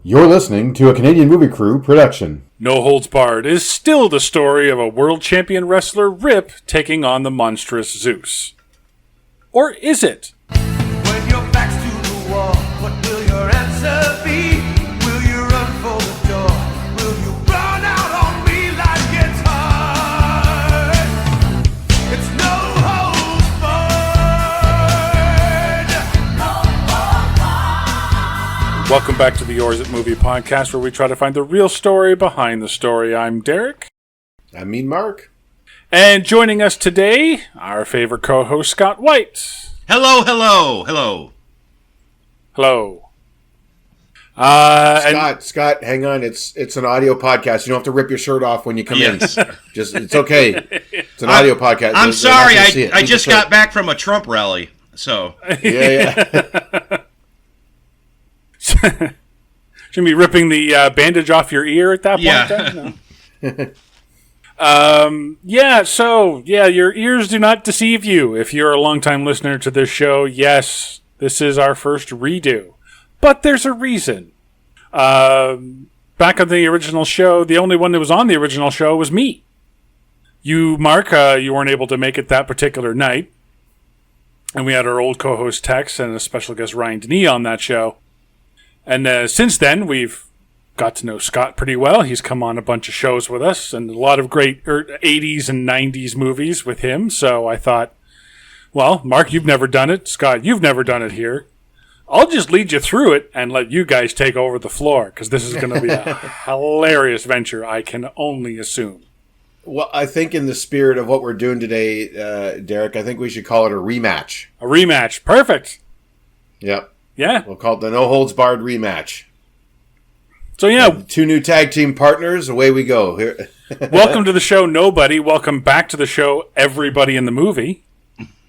You're listening to a Canadian Movie Crew production. No Holds Barred is still the story of a world champion wrestler, Rip, taking on the monstrous Zeus. Or is it? When your back's to the wall, what will your answer be? Will you run for the door? Will you run out on me like it's hard? It's no holds barred. Welcome back to the Yours It Movie podcast, where we try to find the real story behind the story. I'm Derek. I mean, Mark. And joining us today, our favorite co-host, Scott White. Hello, hello, hello. Hello. Scott, hang on. It's an audio podcast. You don't have to rip your shirt off when you come in. Just it's okay. It's an audio podcast. I'm sorry. I just got back from a Trump rally, so Yeah. Should be ripping the bandage off your ear at that point. Yeah. Then? No? Your ears do not deceive you. If you're a longtime listener to this show, yes, this is our first redo. But there's a reason. Back on the original show, the only one that was on the original show was me. You, Mark, you weren't able to make it that particular night. And we had our old co-host Tex and a special guest Ryan Denny on that show. And since then, we've got to know Scott pretty well. He's come on a bunch of shows with us and a lot of great 80s and 90s movies with him. So I thought, well, Mark, you've never done it. Scott, you've never done it here. I'll just lead you through it and let you guys take over the floor, because this is going to be a hilarious venture, I can only assume. Well, I think in the spirit of what we're doing today, Derek, I think we should call it a rematch. A rematch. Perfect. Yep. Yeah. We'll call it the No Holds Barred rematch. So, yeah. Two new tag team partners. Away we go. Here. Welcome to the show, nobody. Welcome back to the show, everybody in the movie.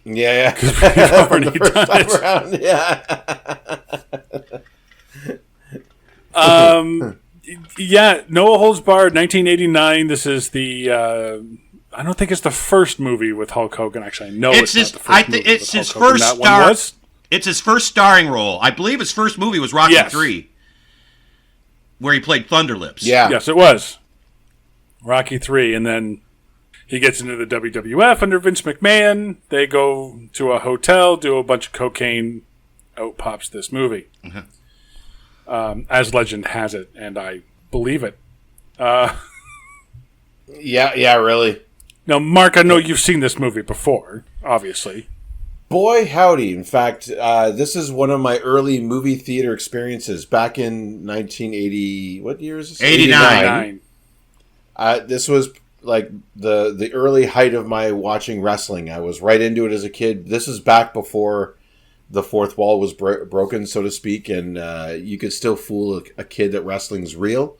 Yeah. We've already done it. Around, Yeah, No Holds Barred, 1989. This is the, I don't think it's the first movie with Hulk Hogan. Actually, I know it's not the first movie it's with his Hulk Hogan. first That one star. was? It's his first starring role. I believe his first movie was Rocky Yes. 3, where he played Thunderlips. Yeah. Yes, it was. Rocky 3, and then he gets into the WWF under Vince McMahon. They go to a hotel, do a bunch of cocaine. Out pops this movie. As legend has it, and I believe it. Yeah, really. Now, Mark, I know you've seen this movie before, obviously. Boy, howdy. In fact, this is one of my early movie theater experiences back in 1980. What year is this? 89. This was like the early height of my watching wrestling. I was right into it as a kid. This is back before the fourth wall was broken, so to speak, and you could still fool a kid that wrestling's real.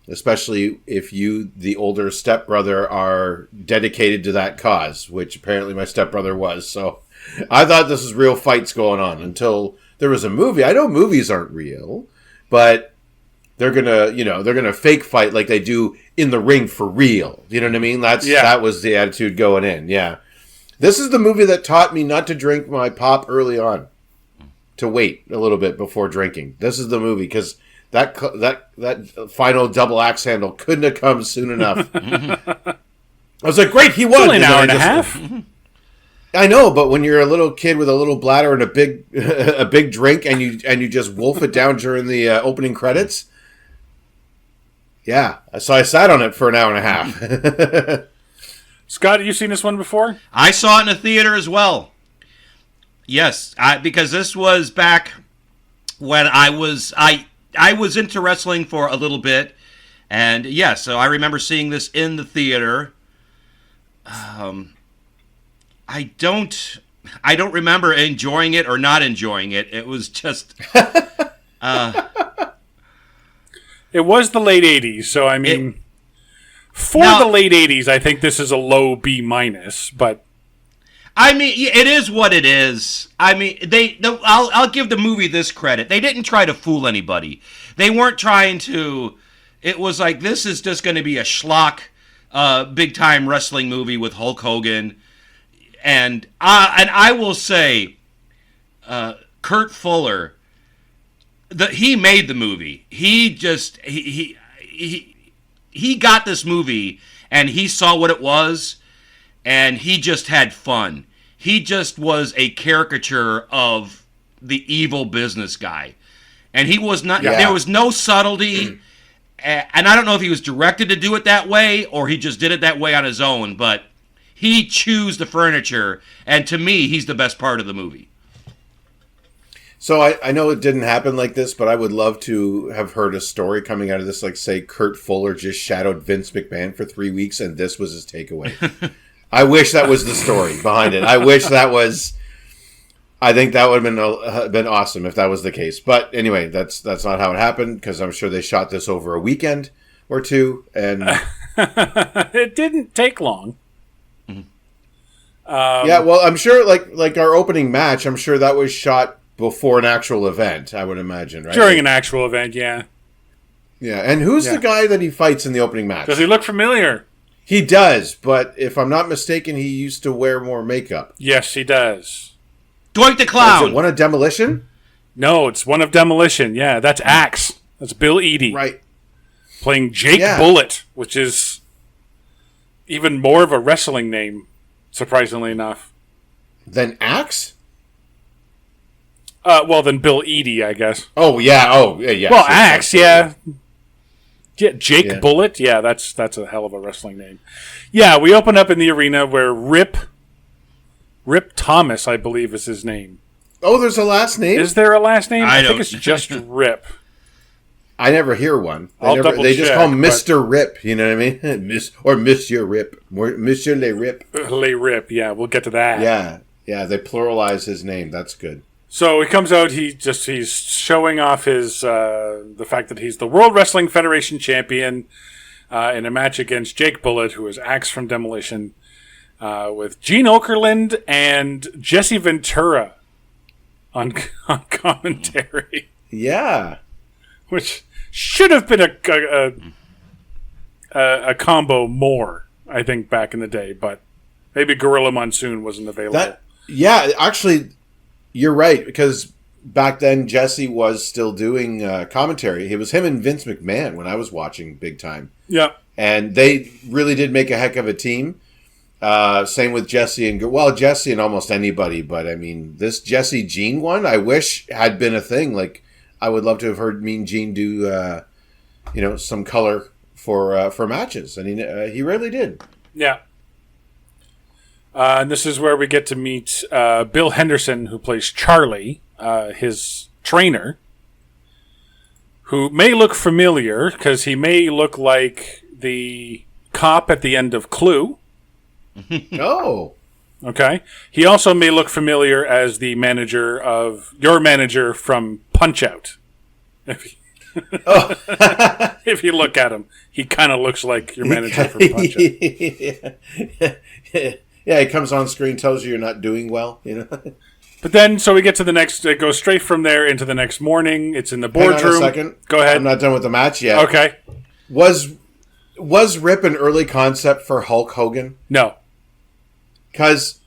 Especially if you, the older stepbrother, are dedicated to that cause, which apparently my stepbrother was. So I thought this was real fights going on until there was a movie. I know movies aren't real, but they're gonna fake fight like they do in the ring for real. You know what I mean? That was the attitude going in. Yeah. This is the movie that taught me not to drink my pop early on, to wait a little bit before drinking. This is the movie, because that final double axe handle couldn't have come soon enough. I was like, great, he won. Only an hour and a half. I know, but when you're a little kid with a little bladder and a big drink, and you just wolf it down during the opening credits, yeah. So I sat on it for an hour and a half. Scott, have you seen this one before? I saw it in a theater as well. Yes, because this was back when I was into wrestling for a little bit, and so I remember seeing this in the theater. I don't remember enjoying it or not enjoying it. It was just It was the late 80s, so I mean, the late 80s, I think this is a low B-, but I mean, it is what it is. I mean, I'll give the movie this credit. They didn't try to fool anybody. They weren't trying to. It was like, this is just going to be a schlock, big time wrestling movie with Hulk Hogan, and I will say, Kurt Fuller he made the movie. He got this movie and he saw what it was and he just had fun. He just was a caricature of the evil business guy. And he was not there was no subtlety. And I don't know if he was directed to do it that way or he just did it that way on his own, but he chews the furniture, and to me, he's the best part of the movie. So I know it didn't happen like this, but I would love to have heard a story coming out of this, like, say, Kurt Fuller just shadowed Vince McMahon for 3 weeks, and this was his takeaway. I wish that was the story behind it. I wish that was... I think that would have been awesome if that was the case. But anyway, that's not how it happened, because I'm sure they shot this over a weekend or two, and... It didn't take long. Yeah, well, I'm sure, like our opening match, I'm sure that was shot before an actual event, I would imagine, right? During an actual event, yeah. Yeah, and who's the guy that he fights in the opening match? Does he look familiar? He does, but if I'm not mistaken, he used to wear more makeup. Yes, he does. Doink the Clown! Is it one of Demolition? No, it's one of Demolition, yeah. That's Axe. That's Bill Eadie. Right. Playing Jake Bullet, which is even more of a wrestling name, surprisingly enough. Then Axe? Well, then Bill Eadie, I guess. Oh, yeah. Oh, yeah. Well, sure, Axe, sure. yeah. Yeah, Jake Bullet, yeah, that's a hell of a wrestling name. Yeah, we open up in the arena where Rip Thomas, I believe, is his name. Oh, there's a last name? Is there a last name? I think don't- it's just Rip. I never hear one. They just check, call him Mr. Rip, you know what I mean? Or Monsieur Rip. Monsieur Le Rip. Le Rip, yeah, we'll get to that. Yeah, they pluralize his name. That's good. So he comes out, he's showing off his the fact that he's the World Wrestling Federation champion in a match against Jake Bullet, who is Axe from Demolition, with Gene Okerlund and Jesse Ventura on commentary. Yeah. Which should have been a combo more, I think, back in the day, but maybe Gorilla Monsoon wasn't available. Actually, you're right, because back then Jesse was still doing commentary. It was him and Vince McMahon when I was watching big time. Yeah. And they really did make a heck of a team. Same with Jesse and Jesse and almost anybody, but I mean, this Jesse Gene one, I wish had been a thing. Like, I would love to have heard Mean Gene do, some color for matches, and he really did. Yeah. And this is where we get to meet Bill Henderson, who plays Charlie, his trainer, who may look familiar because he may look like the cop at the end of Clue. Oh. Okay. He also may look familiar as the manager of your manager from Punch-Out. If you look at him, he kind of looks like your manager from Punch-Out. Yeah, he comes on screen, tells you you're not doing well, you know. But then, so we get to the next. It goes straight from there into the next morning. It's in the boardroom. Hang on a second. Go ahead. I'm not done with the match yet. Okay. Was Rip an early concept for Hulk Hogan? No. Because,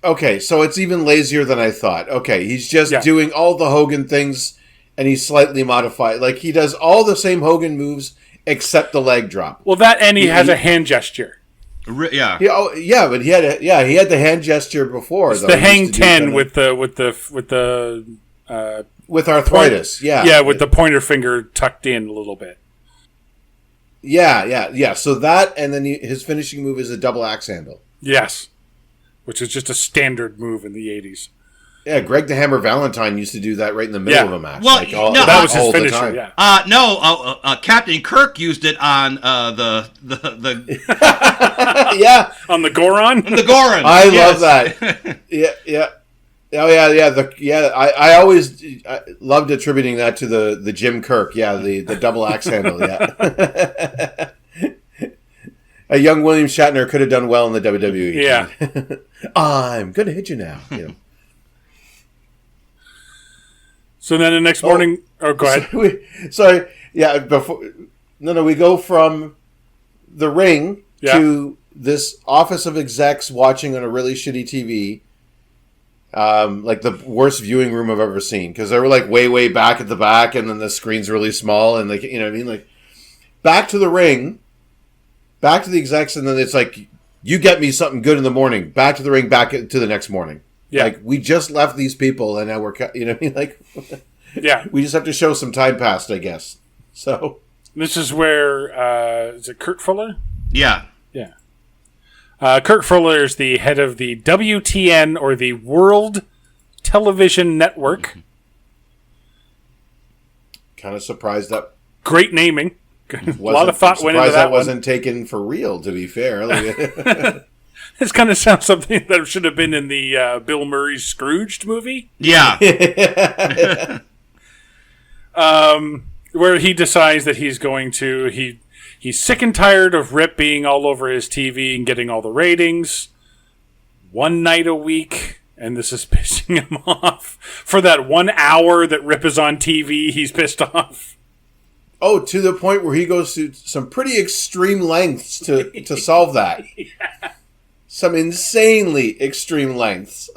okay, so it's even lazier than I thought. Okay, he's just doing all the Hogan things, and he's slightly modified. Like, he does all the same Hogan moves except the leg drop. Well, that and he has a hand gesture. Yeah. But he had the hand gesture before. It's the hang 10 with arthritis. With the pointer finger tucked in a little bit. Yeah. So that, and then his finishing move is a double axe handle. Yes. Which is just a standard move in the 80s. Yeah, Greg the Hammer Valentine used to do that right in the middle of a match. Well, that was his finisher, yeah. Captain Kirk used it on the yeah. On the Goron? On the Goron. I love that. Yeah. Oh, yeah. I always loved attributing that to the Jim Kirk. Yeah, the double axe handle, yeah. A young William Shatner could have done well in the WWE. Yeah. I'm going to hit you now. You know. So then the next morning... go ahead. We go from the ring to this office of execs watching on a really shitty TV, like the worst viewing room I've ever seen, because they were like way back at the back, and then the screen's really small, and like, you know what I mean, like back to the ring, back to the execs, and then it's like, you get me something good in the morning, back to the ring, back to the next morning. Yeah. Like, we just left these people, and now we're, you know what I mean, like, Yeah. we just have to show some time passed, I guess. So This is where, is it Kurt Fuller? Yeah. Yeah. Kurt Fuller is the head of the WTN, or the World Television Network. kind of surprised that Great naming. A lot of thought went into surprised that one. wasn't taken for real, to be fair. Like, This kind of sounds something that should have been in the Bill Murray's Scrooged movie. Yeah. Where he decides that he's going to... He's sick and tired of Rip being all over his TV and getting all the ratings. One night a week, and this is pissing him off. For that 1 hour that Rip is on TV, he's pissed off. oh, to the point where he goes to some pretty extreme lengths to solve that. Yeah. Some insanely extreme lengths.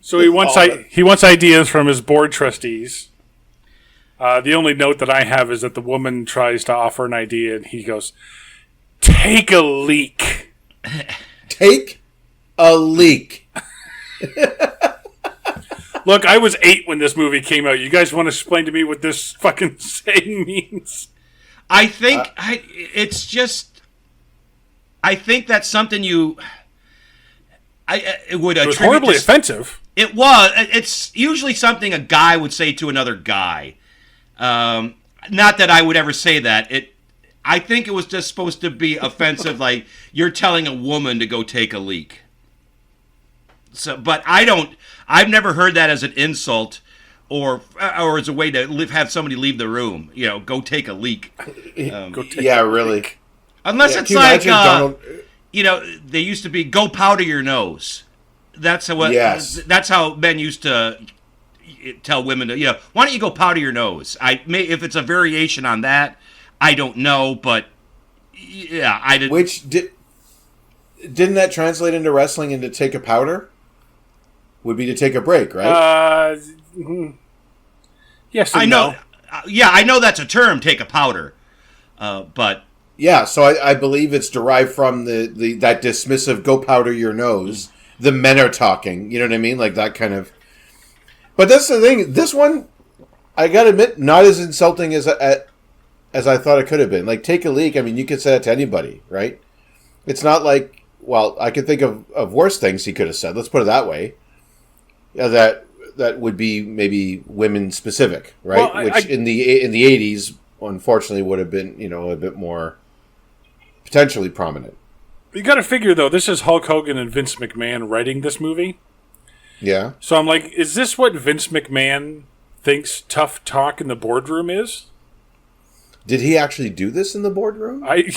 So he wants ideas from his board trustees. The only note that I have is that the woman tries to offer an idea, and he goes, "Take a leak." Take a leak. Look, I was 8 when this movie came out. You guys want to explain to me what this fucking saying means? I think it's just. I think that's something you. It would. It was horribly offensive. It was. It's usually something a guy would say to another guy. Not that I would ever say that. I think it was just supposed to be offensive, like you're telling a woman to go take a leak. So, but I've never heard that as an insult, or as a way to have somebody leave the room. You know, go take a leak. Really. Unless Yeah, it's can you like, imagine Donald- you know, they used to be go powder your nose. That's how. Yes. That's how men used to tell women to, you know, why don't you go powder your nose? If it's a variation on that, I don't know, but yeah, I did. Which didn't that translate into wrestling into take a powder? Would be to take a break, right? Yes, and I know. no. Yeah, I know that's a term, take a powder. But Yeah, so I believe it's derived from that dismissive "go powder your nose." The men are talking, you know what I mean, like that kind of. But that's the thing. This one, I gotta admit, not as insulting as I thought it could have been. Like, take a leak. I mean, you could say that to anybody, right? It's not like, well, I could think of worse things he could have said. Let's put it that way. That would be maybe women specific, right? Well, Which in the '80s, unfortunately, would have been, you know, a bit more potentially prominent. You got to figure, though, this is Hulk Hogan and Vince McMahon writing this movie. Yeah. So I'm like, is this what Vince McMahon thinks tough talk in the boardroom is? Did he actually do this in the boardroom? Like,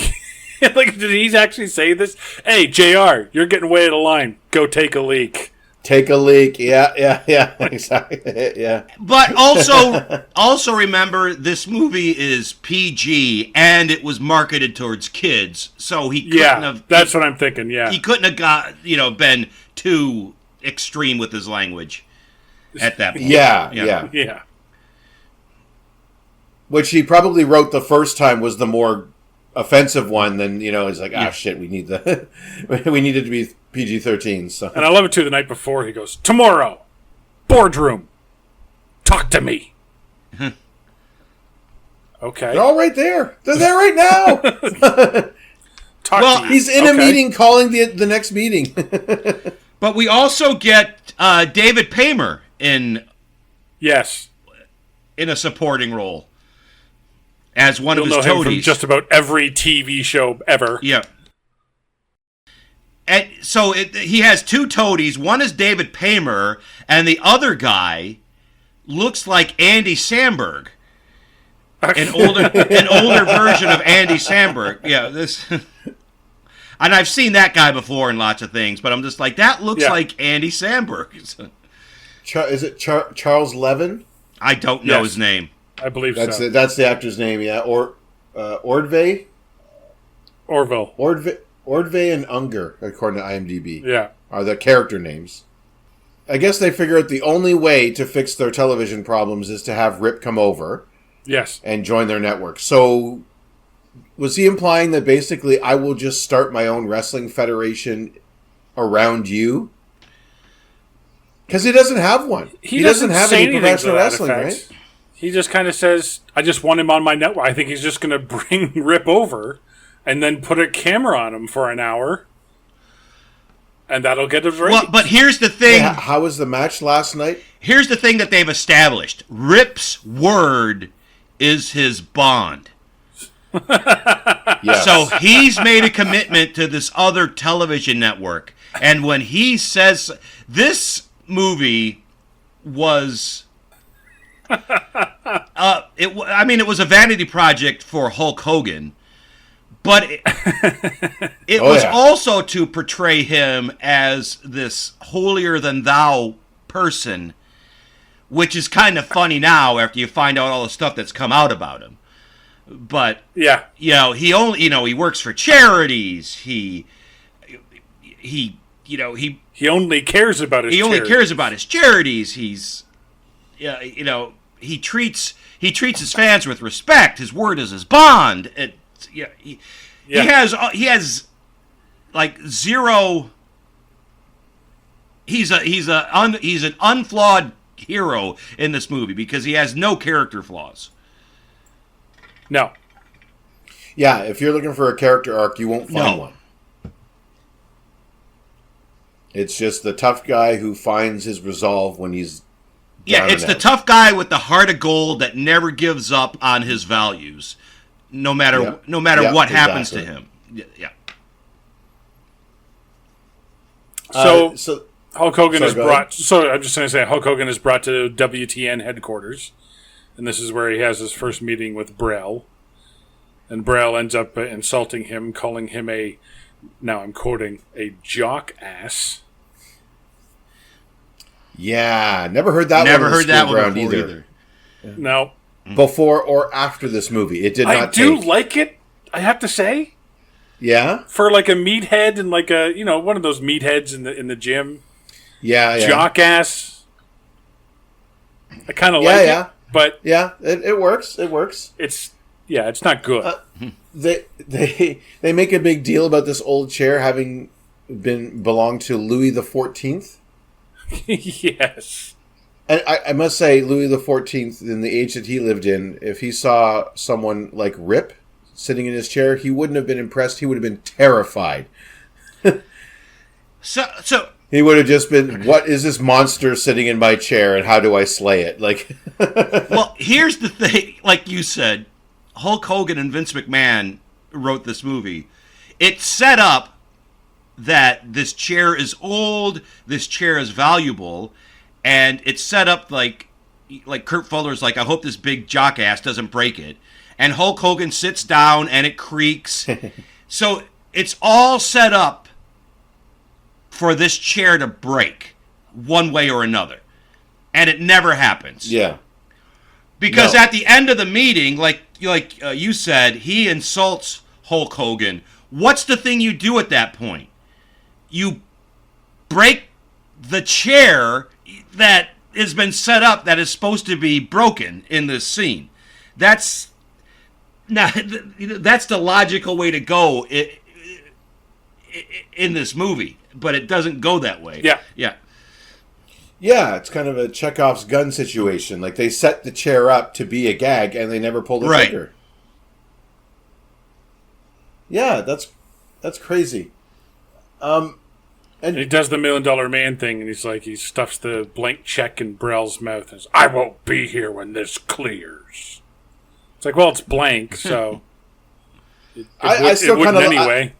did he actually say this? Hey, JR, you're getting way out of line. Go take a leak. Take a leak. Yeah, exactly. Yeah. But also remember, this movie is PG and it was marketed towards kids, so he couldn't have. That's what I'm thinking. Yeah, he couldn't have been too extreme with his language at that point. Yeah. Which he probably wrote the first time was the more offensive one. Then he's like, shit, we need we need it to be PG-13. So. And I love it too. The night before, he goes, "Tomorrow, boardroom, talk to me." Okay, they're all right there. They're there right now. Talk to you. He's in a meeting calling the next meeting. But we also get David Paymer in a supporting role as one of his You'll know him from toadies. just about every TV show ever. Yeah. And so he has two toadies. One is David Paymer, and the other guy looks like Andy Samberg, an older version of Andy Samberg. Yeah, this. And I've seen that guy before in lots of things, but I'm just like, that looks like Andy Samberg. Is it Charles Levin? I don't know his name. I believe so. That's the actor's name, yeah. Or Ordve? Orville. Ordve and Unger, according to IMDb. Yeah. are the character names. I guess they figure out the only way to fix their television problems is to have Rip come over. Yes. And join their network. So, was he implying that basically I will just start my own wrestling federation around you? Because he doesn't have one. He doesn't have any professional wrestling, right? He just kind of says, I just want him on my network. I think he's just going to bring Rip over and then put a camera on him for an hour. And that'll get us ready. Well, but here's the thing. Yeah, how was the match last night? Here's the thing that they've established. Rip's word is his bond. Yes. So he's made a commitment to this other television network. And when he says this movie was it was a vanity project for Hulk Hogan, but it was also to portray him as this holier than thou person, which is kind of funny now after you find out all the stuff that's come out about him. But yeah, he works for charities. He only cares about his. He only cares about his charities. He treats his fans with respect. His word is his bond. He has like zero. He's an unflawed hero in this movie because he has no character flaws. No. Yeah, if you're looking for a character arc, you won't find one. It's just the tough guy who finds his resolve when he's down it's and the out. tough guy with the heart of gold that never gives up on his values, no matter what happens to him. Yeah. So Hulk Hogan sorry, is brought. So I'm just going to say Hulk Hogan is brought to WTN headquarters, and this is where he has his first meeting with Brel. And Brel ends up insulting him, calling him now I'm quoting, a jock ass. Yeah, never heard that Never one. heard that one around before either. No. Before or after this movie, it did not. I do like it. I have to say, Yeah, for like a meathead and like a one of those meatheads in the gym, yeah. jock ass. I kind of like it, but yeah, it works. It works. it's not good. They make a big deal about this old chair having belonged to Louis the 14th. Yes. And I must say, Louis the 14th, in the age that he lived in, if he saw someone like Rip sitting in his chair, he wouldn't have been impressed. He would have been terrified. So He would have just been, what is this monster sitting in my chair and how do I slay it? Like, well, here's the thing. Like you said, Hulk Hogan and Vince McMahon wrote this movie. It's set up that this chair is old, this chair is valuable, and it's set up like Kurt Fuller's like, I hope this big jock ass doesn't break it. And Hulk Hogan sits down and it creaks. So it's all set up for this chair to break one way or another. And it never happens. yeah. Because No. at the end of the meeting, like you said, he insults Hulk Hogan. What's the thing you do at that point? You break the chair that has been set up that is supposed to be broken in this scene. That's the logical way to go in this movie, but it doesn't go that way. Yeah. Yeah. Yeah, it's kind of a Chekhov's gun situation. Like, they set the chair up to be a gag and they never pull the Right. trigger. Yeah, that's crazy. And he does the $1 Million Man thing, and he's like, he stuffs the blank check in Brel's mouth and says, I won't be here when this clears. It's like, well, it's blank, so I still it wouldn't kinda- anyway.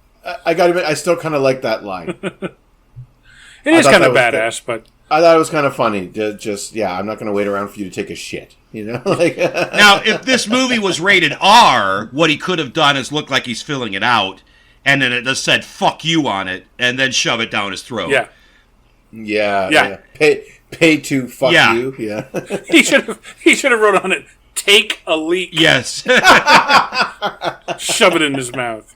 I gotta admit, I still kind of like that line. It is thought kind of that was badass, but I thought it was kind of funny. Just I'm not going to wait around for you to take a shit. You know, like Now, if this movie was rated R, what he could have done is look like he's filling it out, and then it just said "fuck you" on it, and then shove it down his throat. yeah. yeah. Pay to fuck Yeah. you. Yeah. He should have wrote on it, take a leak, Yes. shove it in his mouth.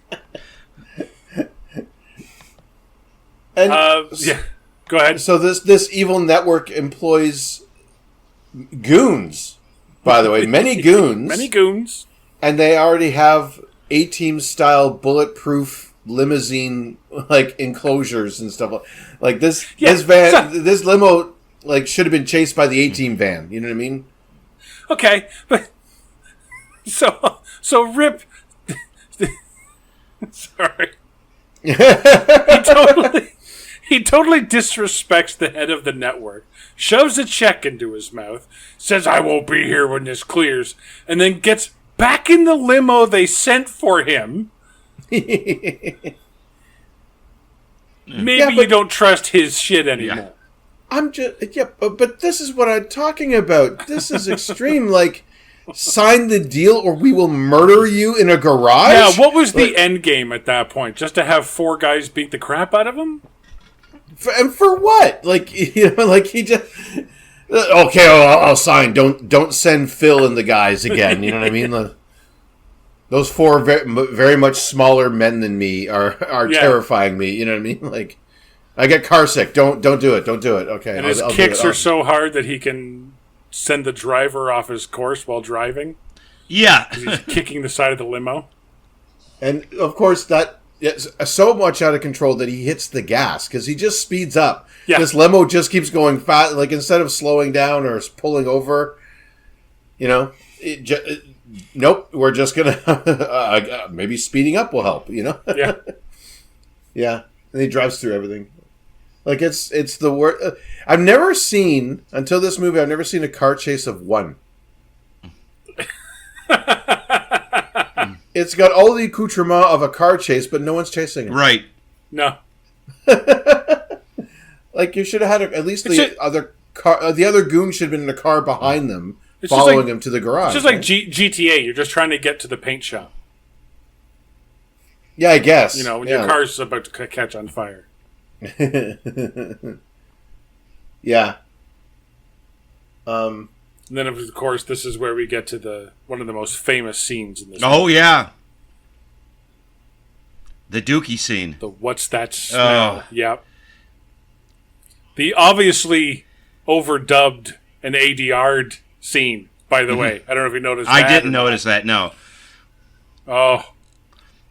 And Yeah. Go ahead. so this evil network employs goons, by the way, many goons. Many goons. And they already have A-Team style bulletproof limousine like enclosures and stuff like this. Yeah, This limo like should have been chased by the A-Team van. You know what I mean? Okay, but so Rip. Sorry. He totally disrespects the head of the network, shoves a check into his mouth, says, "I won't be here when this clears," and then gets back in the limo they sent for him. Maybe you don't trust his shit anymore. But this is what I'm talking about. This is extreme. Like, sign the deal or we will murder you in a garage? Yeah, what was the end game at that point? Just to have 4 guys beat the crap out of him? And for what? Like, like he just... Okay, I'll sign. Don't send Phil and the guys again. You know what I mean? Those 4 very much smaller men than me are terrifying me. You know what I mean? Like, I get car sick. Don't do it. Don't do it. Okay. And his kicks are so hard that he can send the driver off his course while driving. Yeah. He's kicking the side of the limo. And, of course, that is so much out of control that he hits the gas because he just speeds up. Yeah. This limo just keeps going fast. Like, instead of slowing down or pulling over, nope, we're just going to... maybe speeding up will help, Yeah. Yeah. And he drives through everything. Like, it's the worst... I've never seen, until this movie, I've never seen a car chase of one. It's got all the accoutrement of a car chase, but no one's chasing him. Right. No. Like, you should have had at least the other goon should have been in a car behind them, It's following him to the garage. It's just like GTA. You're just trying to get to the paint shop. Yeah, I guess. When your car's about to catch on fire. Yeah. And then, of course, this is where we get to one of the most famous scenes in this Oh, movie. yeah. The Dookie scene. The what's that smell? Yep. The obviously overdubbed and ADR'd scene, by the way. I don't know if you noticed that. I didn't notice that, no. Oh.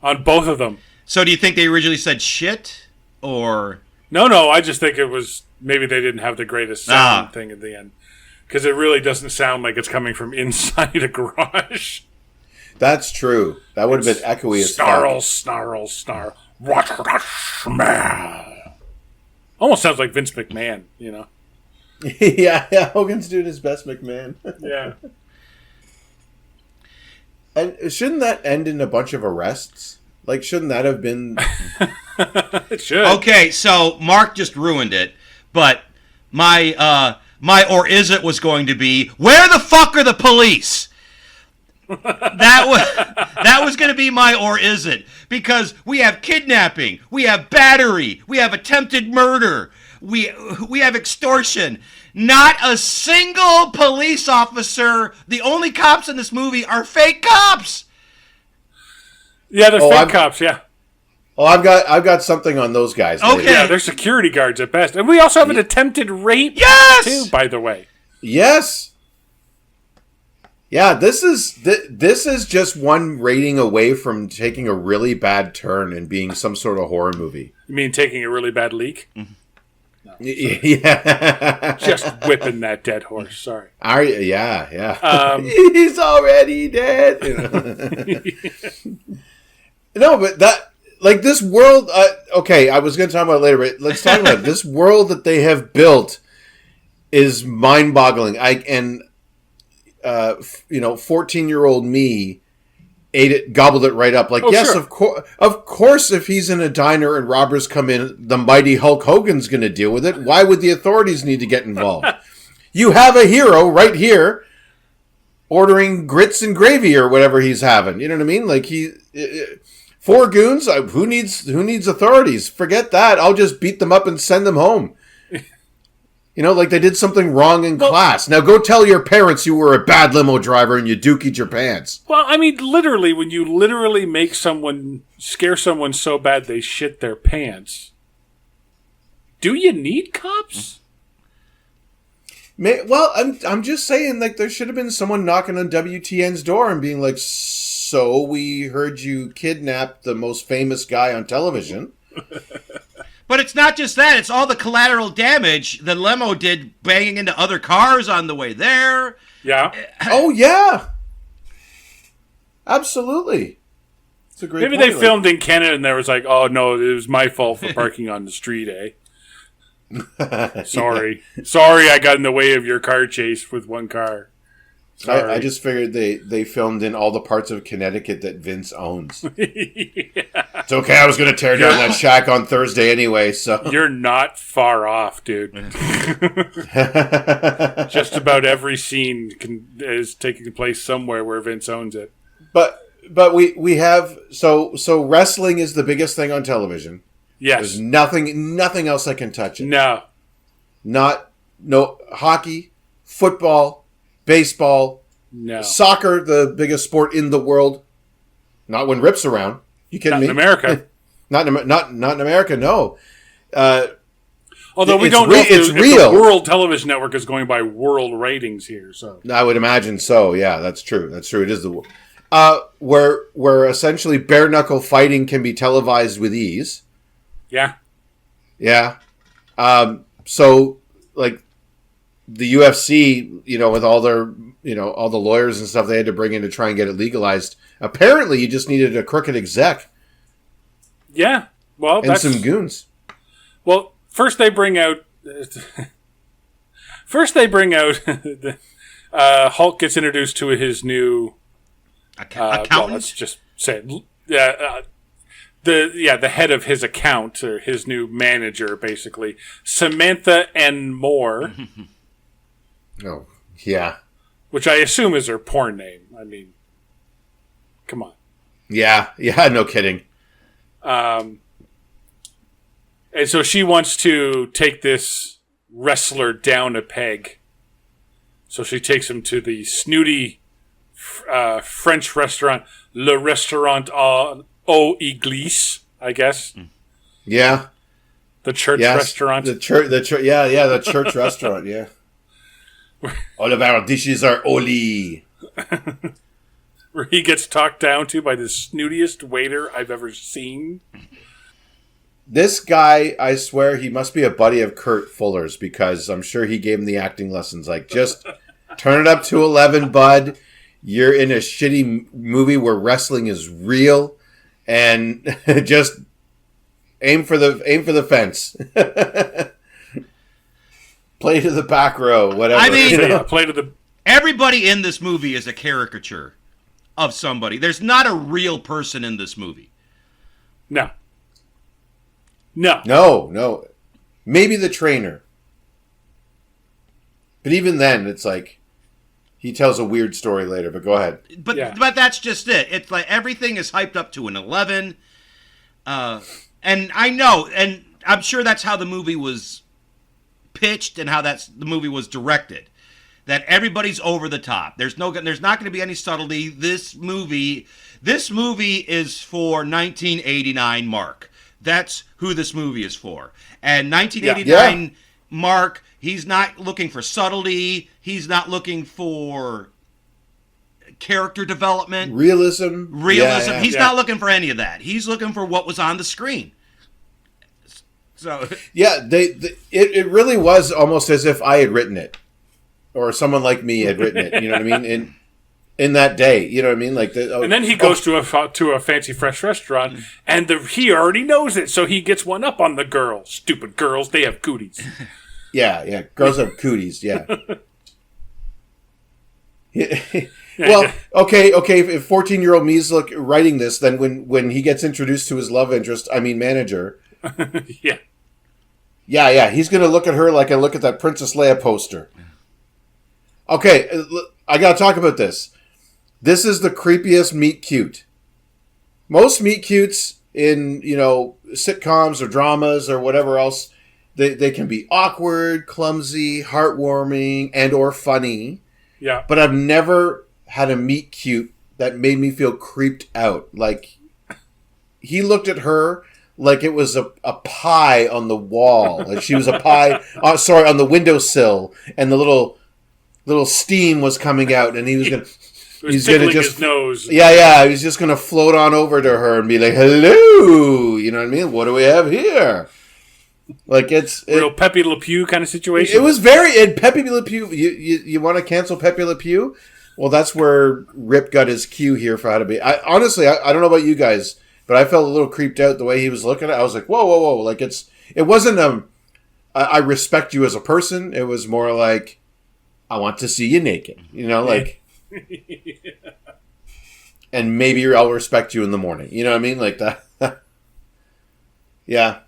On both of them. So do you think they originally said shit? Or... No, I just think it was... Maybe they didn't have the greatest sound thing at the end. Because it really doesn't sound like it's coming from inside a garage. That's true. That would have been echoey as fuck. Snarl. What's that smell? Almost sounds like Vince McMahon, Yeah, Hogan's doing his best, McMahon. Yeah. And shouldn't that end in a bunch of arrests? Like, shouldn't that have been... It should. Okay, so Mark just ruined it, but my or is it was going to be, where the fuck are the police? That was going to be my or is it, because we have kidnapping, we have battery, we have attempted murder, we have extortion. Not a single police officer. The only cops in this movie are fake cops. Yeah, they're fake cops, yeah. Oh, I've got something on those guys. Okay. Later. Yeah, they're security guards at best. And we also have an attempted rape, Yes! too, by the way. Yes. Yeah, this is just one rating away from taking a really bad turn and being some sort of horror movie. You mean taking a really bad leak? Mm-hmm. Yeah. Just whipping that dead horse, sorry. Yeah. He's already dead. No, but this world... okay, I was going to talk about it later, but let's talk about it. This world that they have built is mind-boggling. 14-year-old me gobbled it right up. Like, yes, sure. Of course, if he's in a diner and robbers come in, the mighty Hulk Hogan's going to deal with it. Why would the authorities need to get involved? You have a hero right here ordering grits and gravy or whatever he's having. You know what I mean? Like, 4 goons? Who needs authorities? Forget that. I'll just beat them up and send them home. Like they did something wrong in class. Now go tell your parents you were a bad limo driver and you dookied your pants. Well, I mean, literally, when you literally scare someone so bad they shit their pants, do you need cops? Well, I'm just saying, like, there should have been someone knocking on WTN's door and being like, so we heard you kidnapped the most famous guy on television. But it's not just that. It's all the collateral damage the limo did, banging into other cars on the way there. Yeah. Oh, yeah. Absolutely. It's a great Maybe point. they filmed in Canada and there was like, oh, no, it was my fault for parking on the street, eh? Sorry. Sorry I got in the way of your car chase with one car. I just figured they filmed in all the parts of Connecticut that Vince owns. It's okay, I was going to tear down that shack on Thursday anyway, so... You're not far off, dude. Just about every scene is taking place somewhere where Vince owns it. But we have... So wrestling is the biggest thing on television. Yes. There's nothing else that can touch it. No. No hockey, football, baseball, No. soccer, the biggest sport in the world. Not when Rip's around. You kidding me? Not in America. not in America. No. Although we it's don't know if real. the World Television Network is going by world ratings here. So I would imagine so. Yeah, that's true. It is the where essentially bare knuckle fighting can be televised with ease. yeah. Yeah. So like the UFC, with all their, all the lawyers and stuff they had to bring in to try and get it legalized. Apparently, you just needed a crooked exec. Yeah. Well, and some goons. Well, first they bring out. Hulk gets introduced to his new Accountant? Well, let's just say it. The head of his account, or his new manager, basically, Samantha and Moore. Oh, yeah. Which I assume is her porn name. I mean, come on. Yeah, no kidding. And so she wants to take this wrestler down a peg. So she takes him to the snooty French restaurant, Le Restaurant Aux Églises, I guess. Yeah. The church restaurant. The church restaurant, yeah. All of our dishes are holy. Where he gets talked down to by the snootiest waiter I've ever seen. This guy, I swear, he must be a buddy of Kurt Fuller's, because I'm sure he gave him the acting lessons. Like, just turn it up to 11, bud. You're in a shitty movie where wrestling is real, and just aim for the fence. Play to the back row, whatever. I mean, play to the. Everybody in this movie is a caricature of somebody. There's not a real person in this movie. No. No. Maybe the trainer. But even then, it's like, he tells a weird story later, but go ahead. But that's just it. It's like everything is hyped up to an 11. And I know, and I'm sure that's how the movie was pitched and how the movie was directed. That everybody's over the top. There's not going to be any subtlety. This movie is for 1989 Mark. That's who this movie is for. And 1989 Mark, he's not looking for subtlety. He's not looking for character development. Realism. He's not looking for any of that. He's looking for what was on the screen. So it really was almost as if I had written it, or someone like me had written it. You know what I mean? In that day, you know what I mean? Like, and then he goes to a fancy fresh restaurant, and he already knows it, so he gets one up on the girl. Stupid girls, they have cooties. Yeah, girls have cooties. Yeah. Well, okay. If 14-year-old me's writing this, then when he gets introduced to his love interest, manager. Yeah, he's gonna look at her like I look at that Princess Leia poster. Okay, I gotta talk about this. This is the creepiest meet cute. Most meet cutes in, sitcoms or dramas or whatever else, they can be awkward, clumsy, heartwarming, and or funny. Yeah. But I've never had a meet cute that made me feel creeped out. Like, he looked at her like it was a pie on the wall. Like she was a pie, on the windowsill, and the little steam was coming out, and he was going to... He's gonna just his nose. Yeah. He's just gonna float on over to her and be like, "Hello," you know what I mean? What do we have here? Like it's real Pepe Le Pew kind of situation. It was very Pepe Le Pew. You want to cancel Pepe Le Pew? Well, that's where Rip got his cue here for how to be. Honestly, I don't know about you guys, but I felt a little creeped out the way he was looking at it. I was like, whoa! Like it wasn't I respect you as a person. It was more like, I want to see you naked. You know, like. And maybe I'll respect you in the morning. You know what I mean? Like that. Yeah.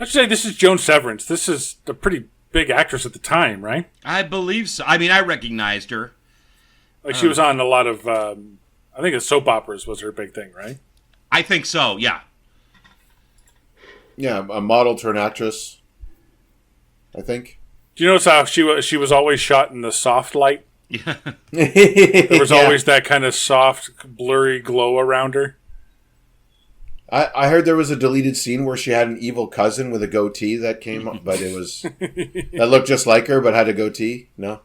I'd say this is Joan Severance. This is a pretty big actress at the time, right? I believe so. I mean, I recognized her. Like she was on a lot of, I think the soap operas was her big thing, right? I think so, yeah. Yeah, a model to an actress, I think. Do you notice how she was always shot in the soft light? Yeah. There was always that kind of soft, blurry glow around her. I heard there was a deleted scene where she had an evil cousin with a goatee that came up, but it was that looked just like her, but had a goatee. No.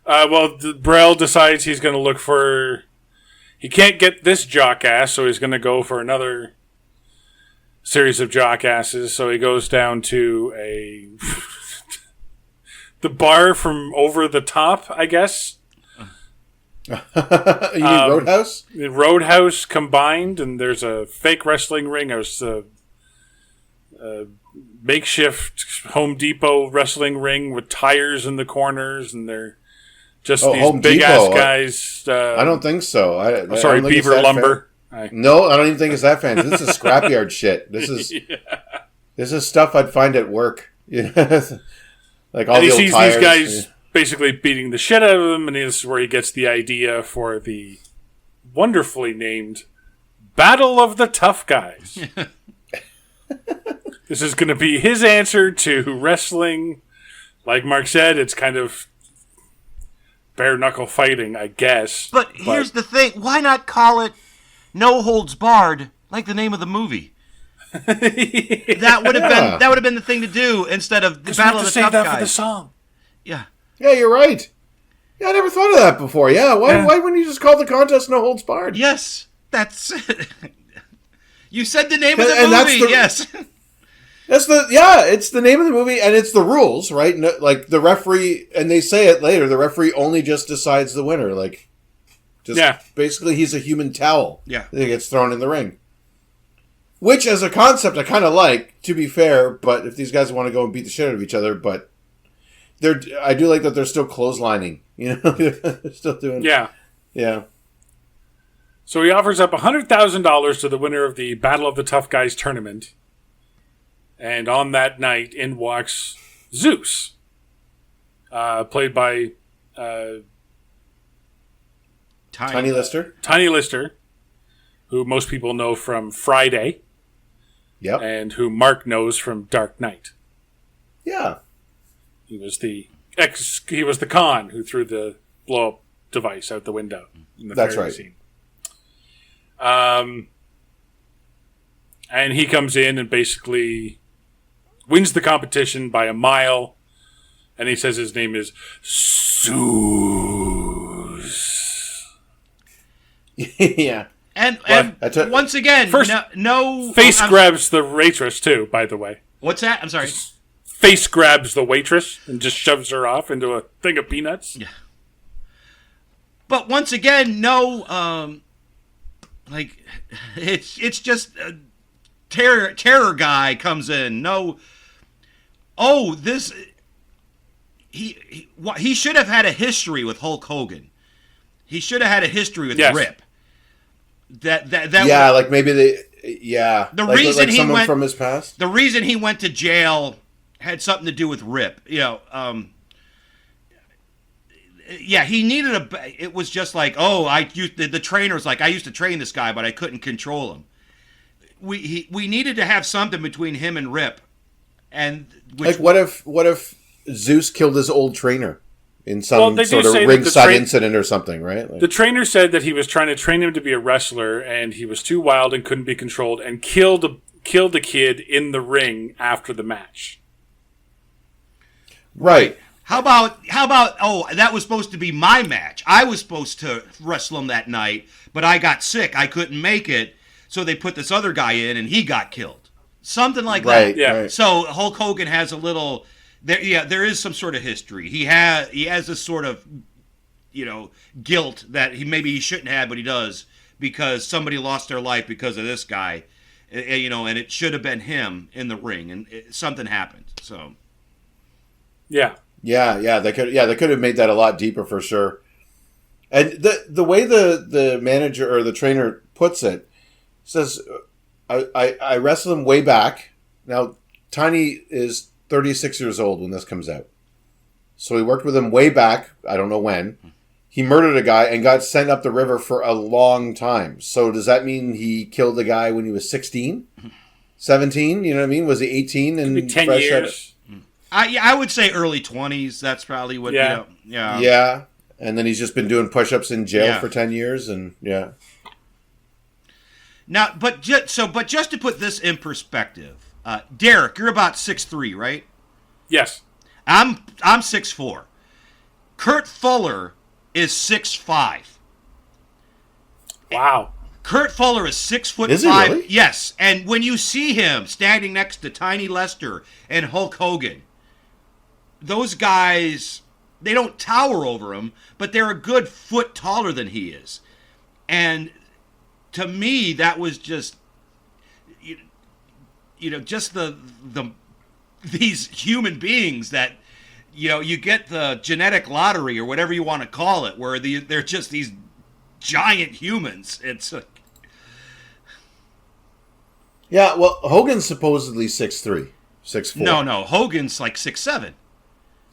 Well, Brel decides he's going to look for. He can't get this jock ass, so he's going to go for another series of jock asses. So he goes down to the bar from Over the Top, I guess. You mean Roadhouse? Roadhouse combined, and there's a fake wrestling ring. There's a makeshift Home Depot wrestling ring with tires in the corners, and they're just these Home big Depot. ass guys. I don't think so. I sorry, don't think Beaver it's that Lumber. No, I don't even think it's that fancy. This is scrapyard shit. This is this is stuff I'd find at work. Like all and he the old sees tires. these guys basically beating the shit out of him, and this is where he gets the idea for the wonderfully named Battle of the Tough Guys. This is going to be his answer to wrestling. Like Mark said, it's kind of bare knuckle fighting, I guess. But here's the thing: why not call it No Holds Barred, like the name of the movie? That would have been the thing to do instead of the Battle of the Tough Guys. For the song. Yeah. Yeah, you're right. Yeah, I never thought of that before. Yeah, why wouldn't you just call the contest No Holds Barred? Yes, that's it. You said the name of the movie. Yes. It's the name of the movie, and it's the rules, right? No, like the referee, and they say it later. The referee only just decides the winner. Like, basically, he's a human towel. Yeah, that gets thrown in the ring. Which, as a concept, I kind of like. To be fair, but if these guys want to go and beat the shit out of each other, but I do like that they're still clotheslining. You know, they're still doing. Yeah. So he offers up $100,000 to the winner of the Battle of the Tough Guys tournament. And on that night, in walks Zeus, played by Tiny Lister. Tiny Lister, who most people know from Friday. Yep. And who Mark knows from Dark Knight. Yeah. He was the con who threw the blow-up device out the window in the That's ferry right. scene. And he comes in and basically wins the competition by a mile. And he says his name is Zeus. Yeah. And once again, first, no face grabs the waitress too, by the way. What's that? I'm sorry. Face grabs the waitress and just shoves her off into a thing of peanuts. Yeah. But once again, no, like it's just terror guy comes in. No, he should have had a history with Hulk Hogan. He should have had a history with Rip. That like maybe the reason he went from his past. The reason he went to jail had something to do with Rip. You know, he needed it was just like, the trainer's like, I used to train this guy, but I couldn't control him. We needed to have something between him and Rip. And what if Zeus killed his old trainer? in some they do sort of say that ringside incident or something, right? Like, The trainer said that he was trying to train him to be a wrestler, and he was too wild and couldn't be controlled, and killed the kid in the ring after the match. right. How about? Oh, that was supposed to be my match. I was supposed to wrestle him that night, but I got sick. I couldn't make it, so they put this other guy in, and he got killed. Something like Right, that. Yeah. right. So Hulk Hogan has a little. There is some sort of history. He has this sort of, guilt that he shouldn't have, but he does because somebody lost their life because of this guy, and it should have been him in the ring, and something happened. So. Yeah. Yeah, they could have made that a lot deeper for sure. And the way the manager or the trainer puts it says, I wrestled him way back. Now Tiny is 36 years old when this comes out, so he worked with him way back. I don't know when. He murdered a guy and got sent up the river for a long time. So does that mean he killed the guy when he was 16, 17? You know what I mean? Was he 18 and Maybe 10 fresh years. I would say early 20s. That's probably what. Yeah. Yeah, and then he's just been doing push-ups in jail Yeah. for 10 years, and yeah. Now, but just to put this in perspective, Derek, you're about 6'3", right? Yes. I'm 6'4". Kurt Fuller is 6'5". Wow. Kurt Fuller is 6'5". Is he really? Yes, and when you see him standing next to Tiny Lester and Hulk Hogan, those guys, they don't tower over him, but they're a good foot taller than he is. And to me, that was just, just these human beings that, you get the genetic lottery or whatever you want to call it, where they're just these giant humans. It's Yeah, well, Hogan's supposedly 6'3", 6'4". no, Hogan's like 6'7".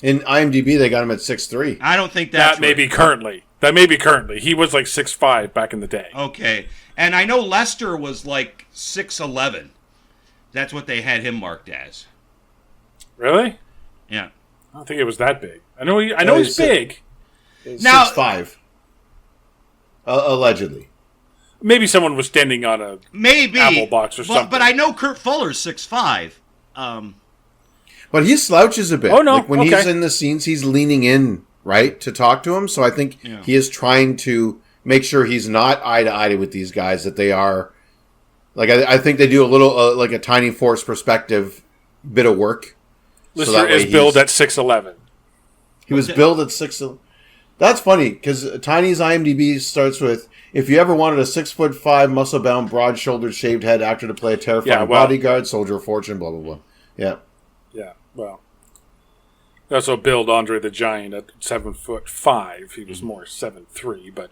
In IMDb, they got him at 6'3". I don't think that's That may right. be currently. That may be currently. He was like 6'5" back in the day. Okay, and I know Lester was like 6'11". That's what they had him marked as. Really? Yeah. I don't think it was that big. I know he's he's big. Now- 6'5". Allegedly. Maybe someone was standing on a Maybe apple box or something. But I know Kurt Fuller's 6'5". But he slouches a bit. Oh, no, Like when he's okay. in the scenes, he's leaning in, right, to talk to him. So I think he is trying to make sure he's not eye to eye with these guys, that they are... Like, I think they do a little, like a tiny force perspective bit of work. Lister that way is billed he's- at 6'11". He was billed at 6'11". That's funny, because Tiny's IMDb starts with, if you ever wanted a 6'5", muscle-bound, broad-shouldered, shaved head actor to play a terrifying Yeah, well- bodyguard, soldier of fortune, blah, blah, blah. Yeah. Yeah, well. They also billed Andre the Giant at 7'5". He was more 7'3", but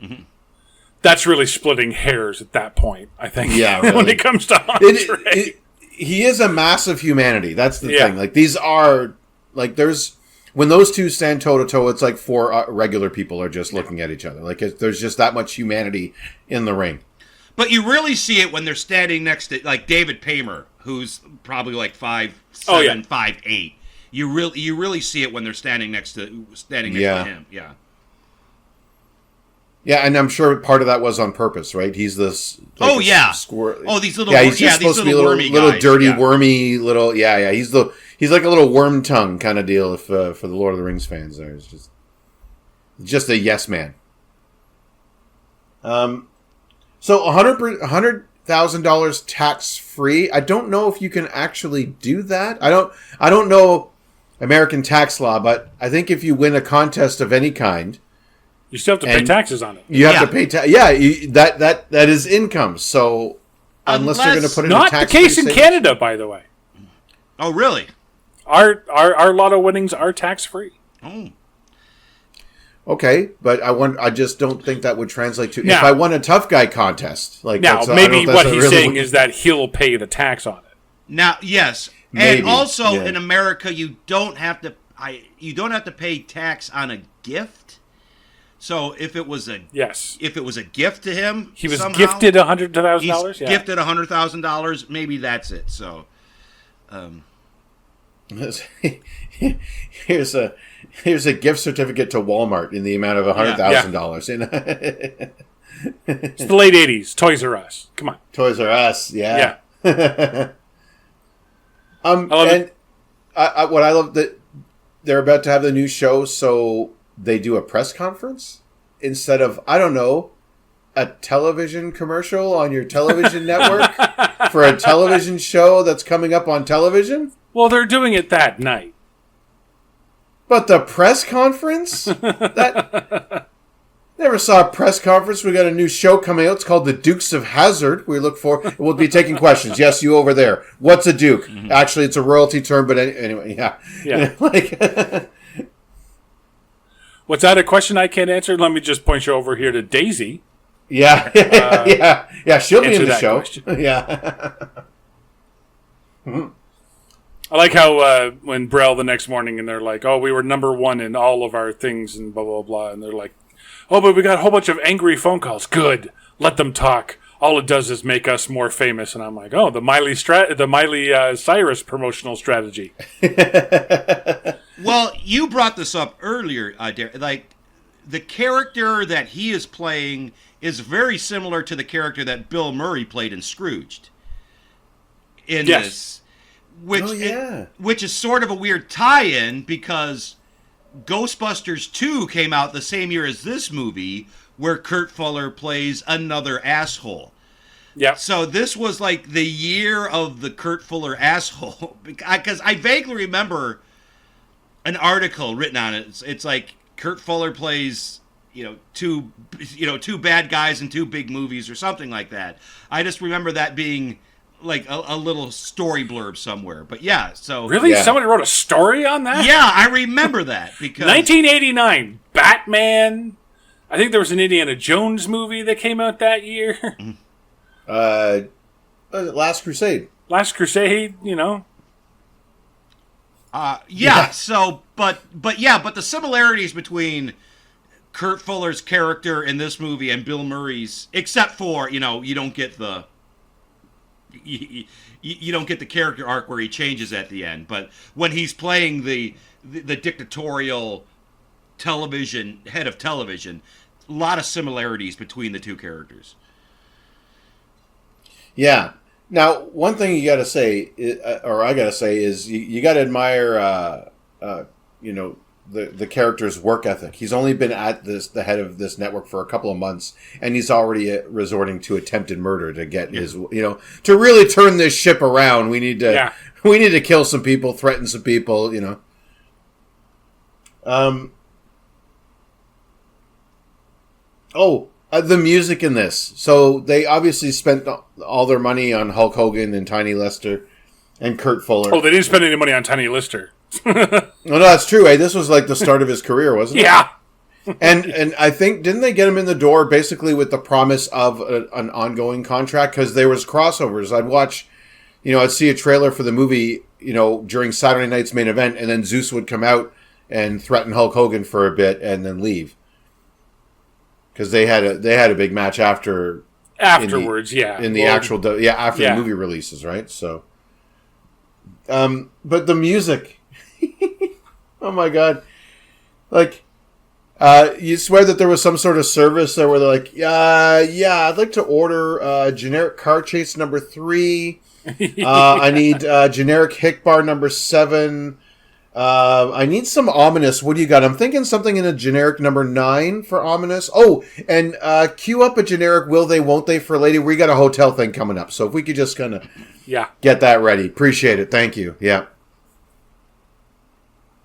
that's really splitting hairs at that point, I think. Yeah, when really. it comes to Andre. He is a massive humanity. That's the Yeah. thing. Like, these are... Like, there's... When those two stand toe-to-toe, it's like four regular people are just looking at each other. Like, there's just that much humanity in the ring. But you really see it when they're standing next to, like, David Paymer, who's probably like 5'7", Oh, yeah. 5'8". You really see it when they're standing next to him. Yeah. Yeah, and I'm sure part of that was on purpose, right? He's this... like, Oh, yeah. Squirrel. Oh, these little Yeah, he's just supposed to be a wormy little guys, dirty, yeah. wormy, little... Yeah. He's like a little worm tongue kind of deal if, for the Lord of the Rings fans there. It's just a yes man. So $100,000 tax free. I don't know if you can actually do that. I don't know American tax law, but I think if you win a contest of any kind, You still have to pay And- taxes on it. you have Yeah. to pay tax. Yeah, that is income. So unless they're going to put it in a Not the tax case in Canada, by the way. Oh, really? Our lotto winnings are tax free. Oh. Okay, but I just don't think that would translate to if Now- I won a tough guy contest. Like Now, that's, I don't know maybe if that's what a he's really- saying is that he'll pay the tax on it. Now, yes. Maybe, And also yeah. in America, you don't have to pay tax on a gift. So if it was a Yes. gift to him, He was somehow, gifted $100,000. he's Yeah. gifted $100,000. Maybe that's it. So, here's a gift certificate to Walmart in the amount of $100,000. It's the late 80s. Toys R Us. Come on. Toys R Us. Yeah. I love and what I love that they're about to have the new show, so they do a press conference instead of, I don't know, a television commercial on your television network for a television show that's coming up on television. Well, they're doing it that night. But the press conference? That never saw a press conference. We got a new show coming out. It's called The Dukes of Hazzard. We look for. We'll be taking questions. Yes, you over there. What's a duke? Mm-hmm. Actually, it's a royalty term, but anyway, yeah. Like, what's that? A question I can't answer? Let me just point you over here to Daisy. Yeah, yeah. She'll be in the show. Yeah. I like how when Brel the next morning and they're like, "Oh, we were number one in all of our things," and blah blah blah, and they're like, "Oh, but we got a whole bunch of angry phone calls. Good, let them talk. All it does is make us more famous." And I'm like, "Oh, the Miley Cyrus promotional strategy." Well, you brought this up earlier, like the character that he is playing is very similar to the character that Bill Murray played in Scrooged. In this, which is sort of a weird tie-in because Ghostbusters 2 came out the same year as this movie, where Kurt Fuller plays another asshole. Yeah. So this was like the year of the Kurt Fuller asshole, because I vaguely remember an article written on it. It's like Kurt Fuller plays, two bad guys in two big movies or something like that. I just remember that being like a little story blurb somewhere. But yeah, so really, somebody wrote a story on that. Yeah, I remember that because 1989 Batman. I think there was an Indiana Jones movie that came out that year. Last Crusade. Last Crusade, So, but the similarities between Kurt Fuller's character in this movie and Bill Murray's, except for you don't get the you don't get the character arc where he changes at the end. But when he's playing the dictatorial head of television, a lot of similarities between the two characters. Yeah. Now, one thing you got to say, or I got to say, is you got to admire, the character's work ethic. He's only been at the head of this network for a couple of months, and he's already resorting to attempted murder to get his, to really turn this ship around. We need to kill some people, threaten some people, the music in this. So they obviously spent all their money on Hulk Hogan and Tiny Lister and Kurt Fuller. Oh, they didn't spend any money on Tiny Lister. No, that's true. This was like the start of his career, wasn't it? Yeah. And I think, didn't they get him in the door basically with the promise of an ongoing contract? Because there was crossovers. I'd watch, I'd see a trailer for the movie, during Saturday night's main event, and then Zeus would come out and threaten Hulk Hogan for a bit and then leave. Because they had a big match afterwards, after the movie releases, right? So, but the music, oh my god, like, you swear that there was some sort of service there where they're like, I'd like to order generic car chase number 3. I need generic hick bar number 7. I need some ominous. What do you got? I'm thinking something in a generic number 9 for ominous. Oh, and queue up a generic will they, won't they for lady. We got a hotel thing coming up. So if we could just kind of get that ready. Appreciate it. Thank you. Yeah.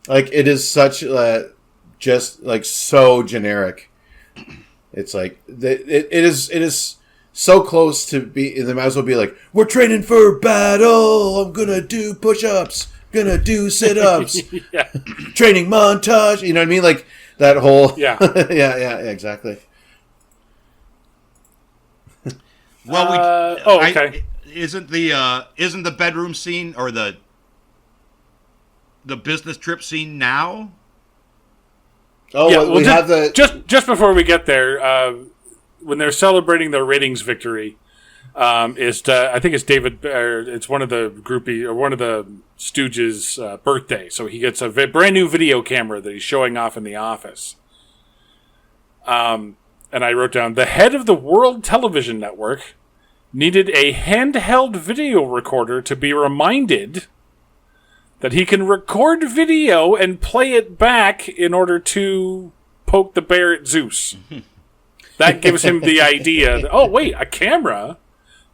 Like, it is such just like so generic. It's like it is so close to be. They might as well be like, we're training for battle. I'm gonna do push-ups. Gonna do sit-ups. Training montage. You know what I mean? Like that whole. Yeah. yeah. Exactly. Well, okay. Isn't the bedroom scene or the business trip scene now? Oh, yeah, we have the just before we get there, when they're celebrating their ratings victory, I think it's David, or it's one of the groupie or one of the Stooges' birthday. So he gets a brand new video camera that he's showing off in the office. And I wrote down, the head of the World Television Network needed a handheld video recorder to be reminded that he can record video and play it back in order to poke the bear at Zeus. That gives him the idea that, oh, wait, a camera?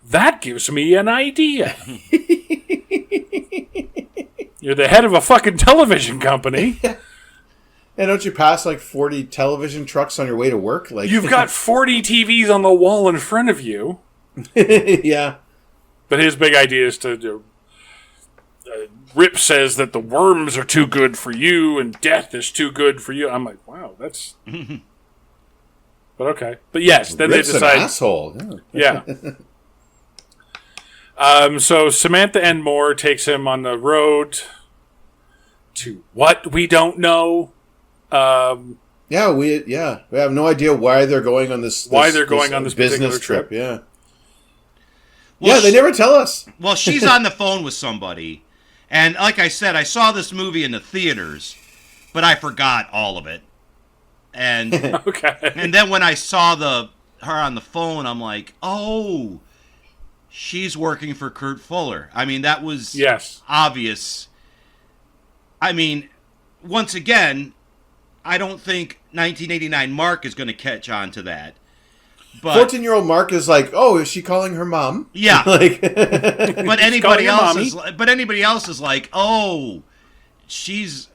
That gives me an idea. You're the head of a fucking television company. And don't you pass like 40 television trucks on your way to work? Like You've got 40 TVs on the wall in front of you. Yeah. But his big idea is to... Rip says that the worms are too good for you and death is too good for you. I'm like, wow, that's... But okay. But yes, then Rip's they decide... an asshole. Yeah. So Samantha and Moore takes him on the road to what we don't know. Yeah, we have no idea why they're going on this business trip. Yeah. Well, they never tell us. Well, she's on the phone with somebody, and like I said, I saw this movie in the theaters, but I forgot all of it. And Okay. And then when I saw her on the phone, I'm like, oh, she's working for Kurt Fuller. I mean, that was obvious. I mean, once again, I don't think 1989 Mark is going to catch on to that. But 14-year-old Mark is like, oh, is she calling her mom? Yeah. Like, but anybody else is like, oh, she's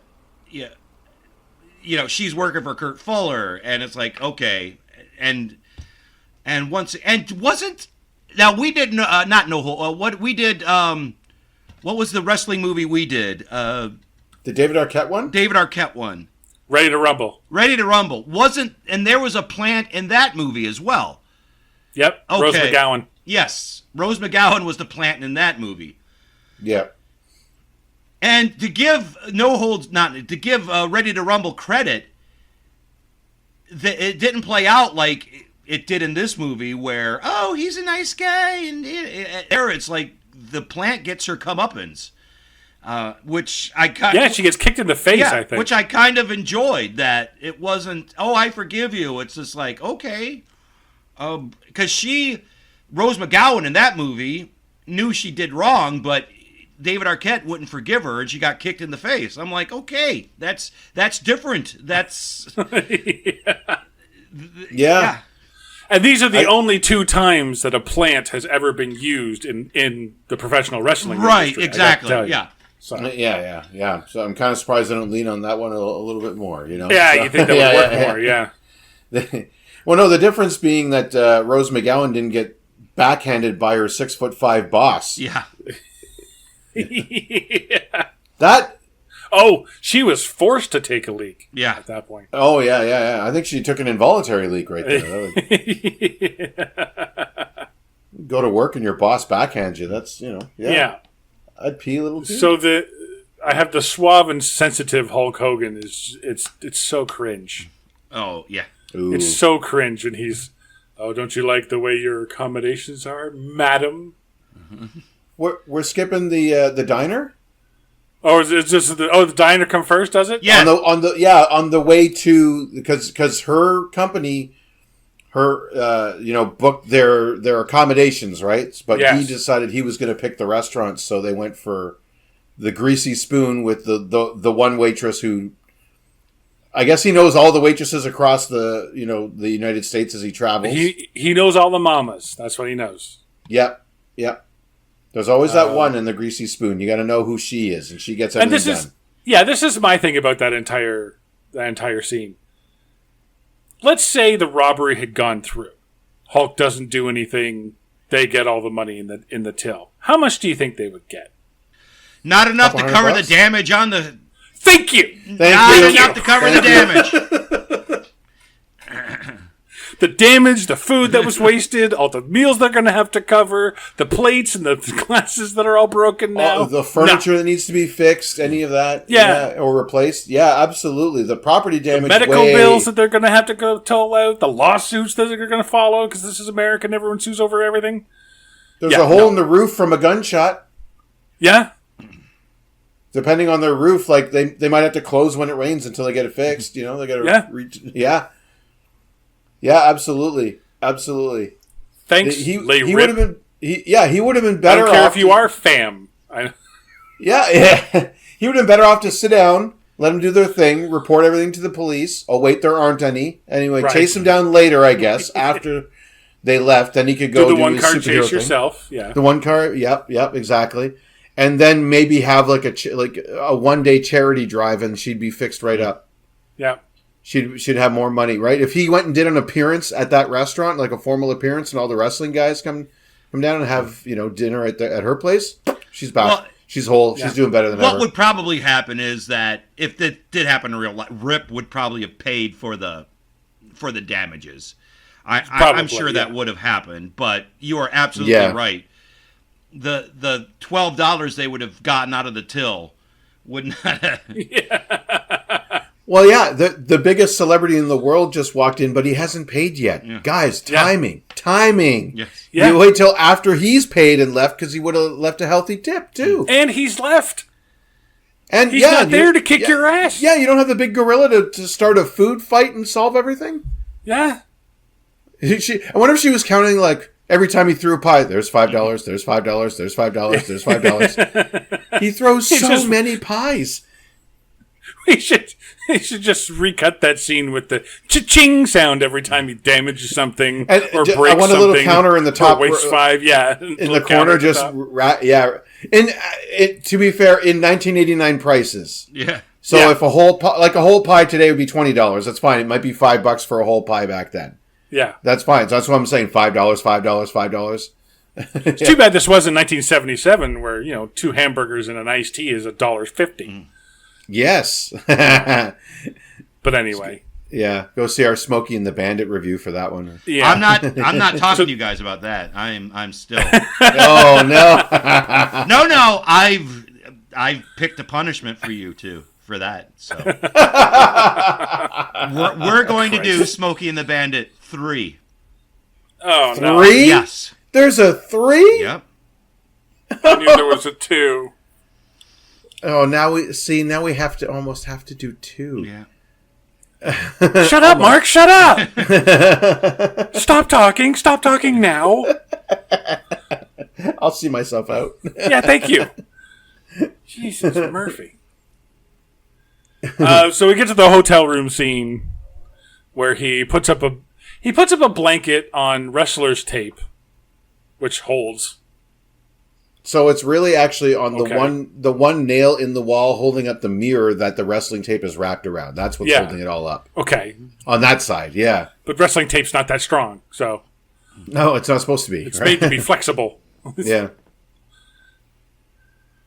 she's working for Kurt Fuller, and it's like, okay, and wasn't now we did not know what we did. What was the wrestling movie we did? The David Arquette one. David Arquette one. Ready to Rumble. Ready to Rumble. And there was a plant in that movie as well. Yep. Okay. Rose McGowan. Yes. Rose McGowan was the plant in that movie. Yeah. And to give Ready to Rumble credit, it didn't play out like it did in this movie where, oh, he's a nice guy. And it's like the plant gets her comeuppance. Which I kind of... Yeah, she gets kicked in the face, I think. Which I kind of enjoyed, that it wasn't, oh, I forgive you. It's just like, okay. Because Rose McGowan in that movie knew she did wrong, but David Arquette wouldn't forgive her, and she got kicked in the face. I'm like, okay, that's different. That's... Yeah. And these are the only two times that a plant has ever been used in the professional wrestling industry. Right, exactly, yeah. So. Yeah. So I'm kind of surprised I don't lean on that one a little bit more, you know? Yeah, so, you think that would work more, yeah. Well, no, the difference being that Rose McGowan didn't get backhanded by her 6'5" boss. Yeah. Yeah. That... Oh, she was forced to take a leak. Yeah. At that point. Oh, yeah. I think she took an involuntary leak right there. Go to work and your boss backhands you. That's, Yeah. I'd pee a little too. So I have the suave and sensitive Hulk Hogan. It's so cringe. Oh, yeah. Ooh. It's so cringe when he's, oh, don't you like the way your accommodations are, madam? Mm-hmm. We're skipping the diner? Oh, is it just the diner come first, does it? Yeah. On the way to, because her company, booked their accommodations, right? But he decided he was going to pick the restaurants, so they went for the Greasy Spoon with the one waitress who, I guess he knows all the waitresses across the United States as he travels. He knows all the mamas. That's what he knows. Yep. There's always that one in the Greasy Spoon. You got to know who she is, and she gets everything done. This is my thing about that entire scene. Let's say the robbery had gone through. Hulk doesn't do anything. They get all the money in the till. How much do you think they would get? Not enough to cover the damage on the... Thank you! Not enough to cover the damage. The damage, the food that was wasted, all the meals they're going to have to cover, the plates and the glasses that are all broken now. The furniture that needs to be fixed, any of that, or replaced. Yeah, absolutely. The property damage, the medical bills that they're going to have to go toll out, the lawsuits that are going to follow because this is America and everyone sues over everything. There's a hole in the roof from a gunshot. Yeah. Depending on their roof, like they might have to close when it rains until they get it fixed. You know, they got to reach. Yeah, absolutely. Thanks. He would have been. He would have been better. I don't care if you are fam. Yeah. He would have been better off to sit down, let them do their thing, report everything to the police. Oh wait, there aren't any. Anyway, chase them down later, I guess, after they left. Then he could go do the do one his car superhero chase thing. yourself. Yeah. The one car. Yep, exactly. And then maybe have like a one-day charity drive, and she'd be fixed right up. Yeah. She'd have more money, right? If he went and did an appearance at that restaurant, like a formal appearance, and all the wrestling guys come down and have dinner at her place, she's back. Well, she's whole. Yeah. She's doing better than ever. What would probably happen is that if that did happen in real life, Rip would probably have paid for the damages. I'm sure that would have happened, but you are absolutely right. The $12 they would have gotten out of the till would not have. Well, yeah, the biggest celebrity in the world just walked in, but he hasn't paid yet. Yeah. Guys, timing. Yes. Yeah. You wait till after he's paid and left, because he would have left a healthy tip too. And he's left. And he's not there to kick your ass. Yeah, you don't have the big gorilla to start a food fight and solve everything. Yeah. I wonder if she was counting like every time he threw a pie. There's $5. There's $5. There's $5. There's $5. He throws so many pies. We should just recut that scene with the cha-ching sound every time he damages something or breaks something. I want a little counter in the top. Or wastes $5, in the corner, just And to be fair, in 1989 prices. Yeah. So if a whole pie today would be $20, that's fine. It might be $5 for a whole pie back then. Yeah, that's fine. So that's what I'm saying. $5. It's too bad this was in 1977, where 2 hamburgers and an iced tea is $1.50. Yes. But anyway. Yeah, go see our Smokey and the Bandit review for that one. Yeah. I'm not talking to you guys about that. I'm still. Oh no. No. I've picked a punishment for you too for that. So we're going to do Smokey and the Bandit 3. Oh no. 3? Yes. There's a 3? Yep. I knew there was a 2. Oh, now we have to almost have to do 2. Yeah. Shut up, Mark. Shut up. Stop talking. Stop talking now. I'll see myself out. Yeah, thank you. Jesus, Murphy. So we get to the hotel room scene where he puts up a blanket on wrestler's tape, which holds. So it's really actually on the one nail in the wall holding up the mirror that the wrestling tape is wrapped around. That's what's holding it all up. Okay. On that side, yeah. But wrestling tape's not that strong, so. No, it's not supposed to be. It's made to be flexible. Yeah.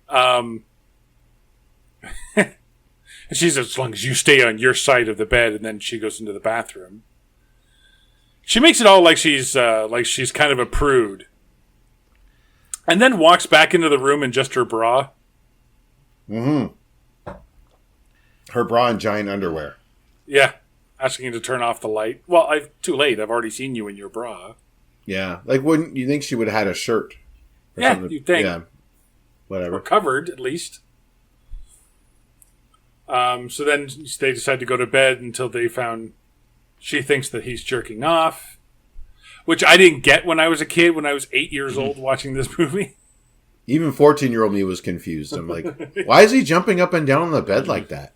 And she says, as long as you stay on your side of the bed, and then she goes into the bathroom. She makes it all like she's kind of a prude. And then walks back into the room in just her bra. Mm-hmm. Her bra and giant underwear. Yeah. Asking you to turn off the light. Well, too late. I've already seen you in your bra. Yeah. Like, wouldn't you think she would have had a shirt? Yeah, you'd think. Yeah. Whatever. Or covered, at least. So then they decide to go to bed until they found... She thinks that he's jerking off. Which I didn't get when I was a kid, when I was 8 years old watching this movie. Even 14-year-old me was confused. I'm like, why is he jumping up and down on the bed like that?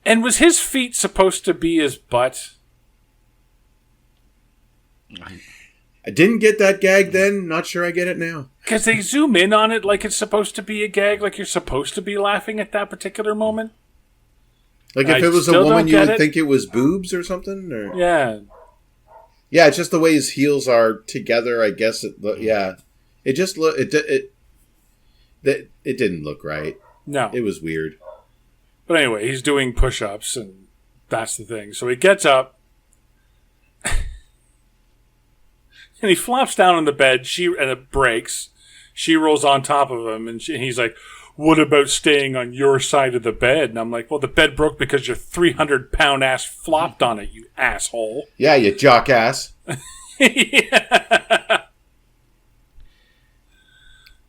And was his feet supposed to be his butt? I didn't get that gag then. Not sure I get it now. Because they zoom in on it like it's supposed to be a gag, like you're supposed to be laughing at that particular moment. Like if it was a woman, you would think it was boobs or something? Or? Yeah. Yeah, it's just the way his heels are together. I guess it just it didn't look right. No, it was weird. But anyway, he's doing push-ups, and that's the thing. So he gets up, and he flops down on the bed. And it breaks. She rolls on top of him, and he's like, "What about staying on your side of the bed?" And I'm like, "Well, the bed broke because your 300-pound ass flopped on it, you asshole." Yeah, you jock ass. Yeah.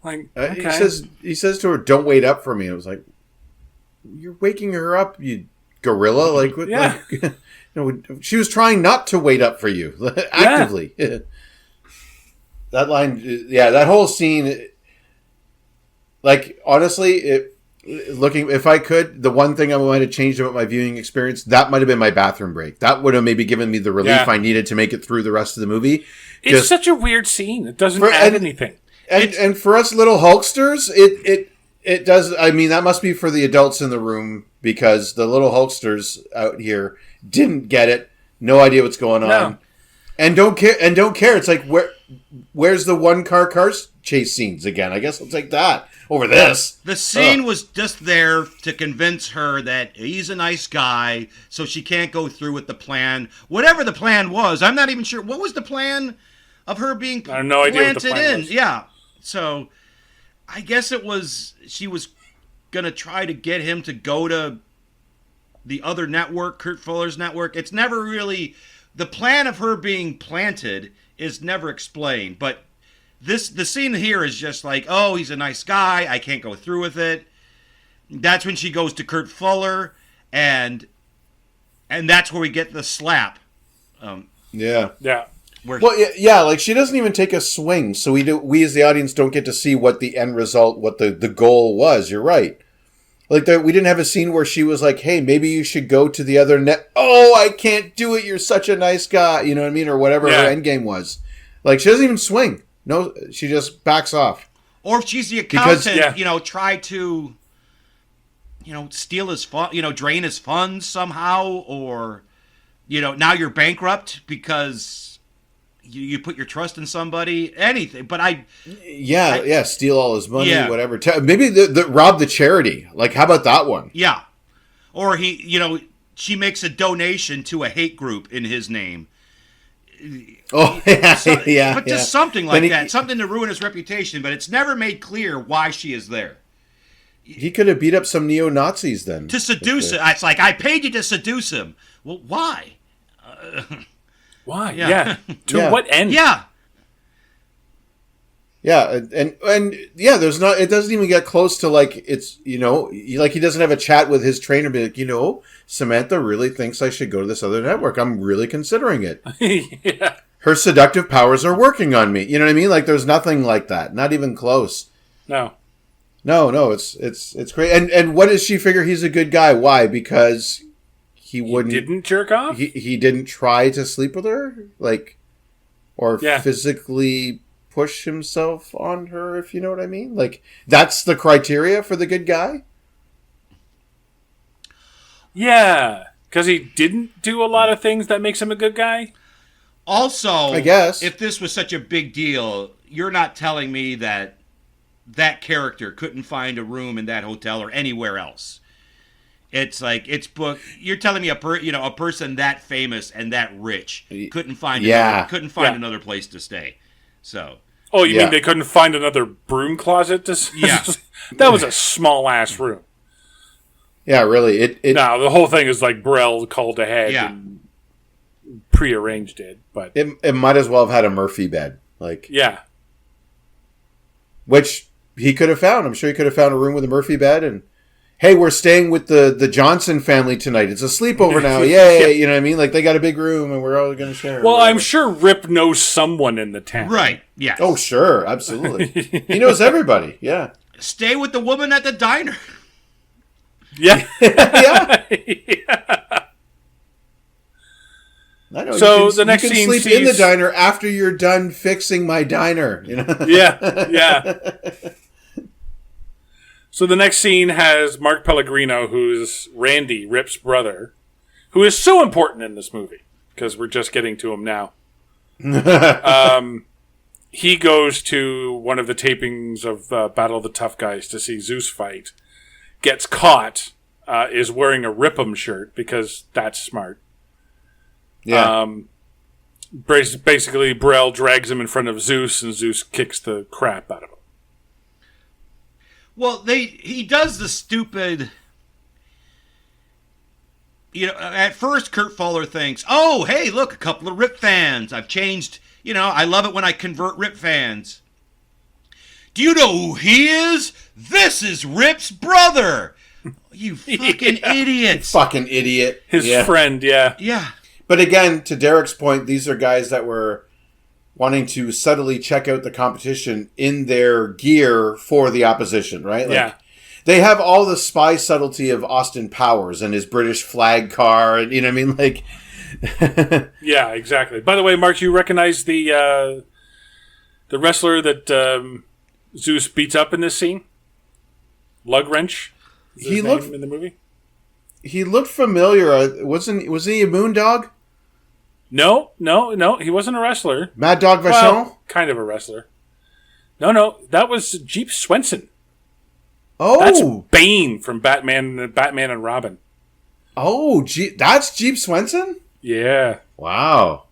Like, okay. He says to her, "Don't wait up for me." I was like, "You're waking her up, you gorilla!" Like, what, Yeah. like, she was trying not to wait up for you actively. That line, that whole scene. Like, honestly, if I could, the one thing I might have changed about my viewing experience, that might have been my bathroom break. That would have maybe given me the relief I needed to make it through the rest of the movie. It's such a weird scene. It doesn't add anything. And for us little Hulksters, it does. I mean, that must be for the adults in the room, because the little Hulksters out here didn't get it. No idea what's going on. And don't care. It's like, where's the car chase scenes again? I guess I'll take that over this. The scene was just there to convince her that he's a nice guy, so she can't go through with the plan. Whatever the plan was, I'm not even sure. What was the plan of her being planted I have no idea what the plan was. Yeah. So I guess she was going to try to get him to go to the other network, Kurt Fuller's network. It's never really... The plan of her being planted is never explained, but the scene here is just like, oh, he's a nice guy, I can't go through with it. That's when she goes to Kurt Fuller, and that's where we get the slap. Yeah. Where she doesn't even take a swing, so we as the audience don't get to see what the end result, what the goal was. You're right. Like, we didn't have a scene where she was like, hey, maybe you should go to the other net. Oh, I can't do it. You're such a nice guy. You know what I mean? Or whatever her end game was. Like, she doesn't even swing. No, she just backs off. Or if she's the accountant, try to, steal his drain his funds somehow. Or, now you're bankrupt because you put your trust in somebody. Anything. But steal all his money, whatever. Maybe rob the charity. Like, how about that one? Yeah. Or she makes a donation to a hate group in his name. Oh, yeah. But just something like that. Something to ruin his reputation, but it's never made clear why she is there. He could have beat up some neo-Nazis then. To seduce him. It's like, I paid you to seduce him. Well, why? Why? Yeah. To what end? Yeah. Yeah, and there's not. It doesn't even get close to like it's like he doesn't have a chat with his trainer, be like, Samantha really thinks I should go to this other network. I'm really considering it. Yeah. Her seductive powers are working on me. You know what I mean? Like, there's nothing like that. Not even close. No. It's great. And what does she figure? He's a good guy. Why? Because he didn't jerk off. He didn't try to sleep with her, like, or physically push himself on her, if you know what I mean. Like, that's the criteria for the good guy. Yeah, because he didn't do a lot of things that makes him a good guy. Also, I guess if this was such a big deal, you're not telling me that character couldn't find a room in that hotel or anywhere else. It's like, it's booked. You're telling me a person that famous and that rich couldn't find another place to stay. So. Oh, you mean they couldn't find another broom closet? That was a small ass room. Yeah, really. No, the whole thing is like Burrell called ahead and prearranged it, but it might as well have had a Murphy bed, like which he could have found. I'm sure he could have found a room with a Murphy bed, and hey, we're staying with the Johnson family tonight. It's a sleepover now. Yay! You know what I mean? Like, they got a big room, and we're all going to share. Well, I'm sure Rip knows someone in the town, right? Yeah. Oh, sure, absolutely. He knows everybody. Yeah. Stay with the woman at the diner. Yeah. Yeah. I know. So the next scene sleep in the diner after you're done fixing my diner. Yeah. So the next scene has Mark Pellegrino, who's Randy, Rip's brother, who is so important in this movie because we're just getting to him now. He goes to one of the tapings of Battle of the Tough Guys to see Zeus fight. Gets caught, is wearing a Rip'em shirt because that's smart. Yeah. Basically, Burrell drags him in front of Zeus, and Zeus kicks the crap out of him. Well, he does the stupid... at first, Kurt Fuller thinks, oh, hey, look, a couple of Rip fans. I've changed, I love it when I convert Rip fans. Do you know who he is? This is Rip's brother. You fucking idiots. Fucking idiot. His friend, yeah. Yeah. But again, to Derek's point, these are guys that were wanting to subtly check out the competition in their gear for the opposition, right? Like, Yeah. They have all the spy subtlety of Austin Powers and his British flag car, and you know what I mean? Like, Yeah, exactly. By the way, Mark, you recognize the wrestler that Zeus beats up in this scene? Lug Wrench? Is He his looked- name in the movie? he looked familiar. Was he a Moondog? No, he wasn't a wrestler. Mad Dog Vachon? Well, kind of a wrestler. No, that was Jeep Swenson. That's Oh, Bane from Batman and Robin. That's Jeep Swenson? Yeah. Wow.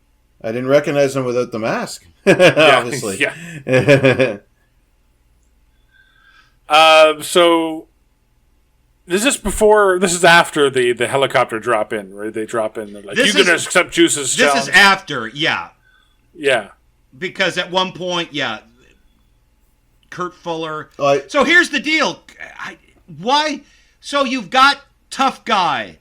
I didn't recognize him without the mask. Obviously. Yeah. So this is after the helicopter drop in, right? They drop in. They're like, This "You can is- accept Juice's This challenge." is after, yeah. Yeah. Because at one point, yeah, Kurt Fuller. Like- So here's the deal. Why? So you've got Tough Guy.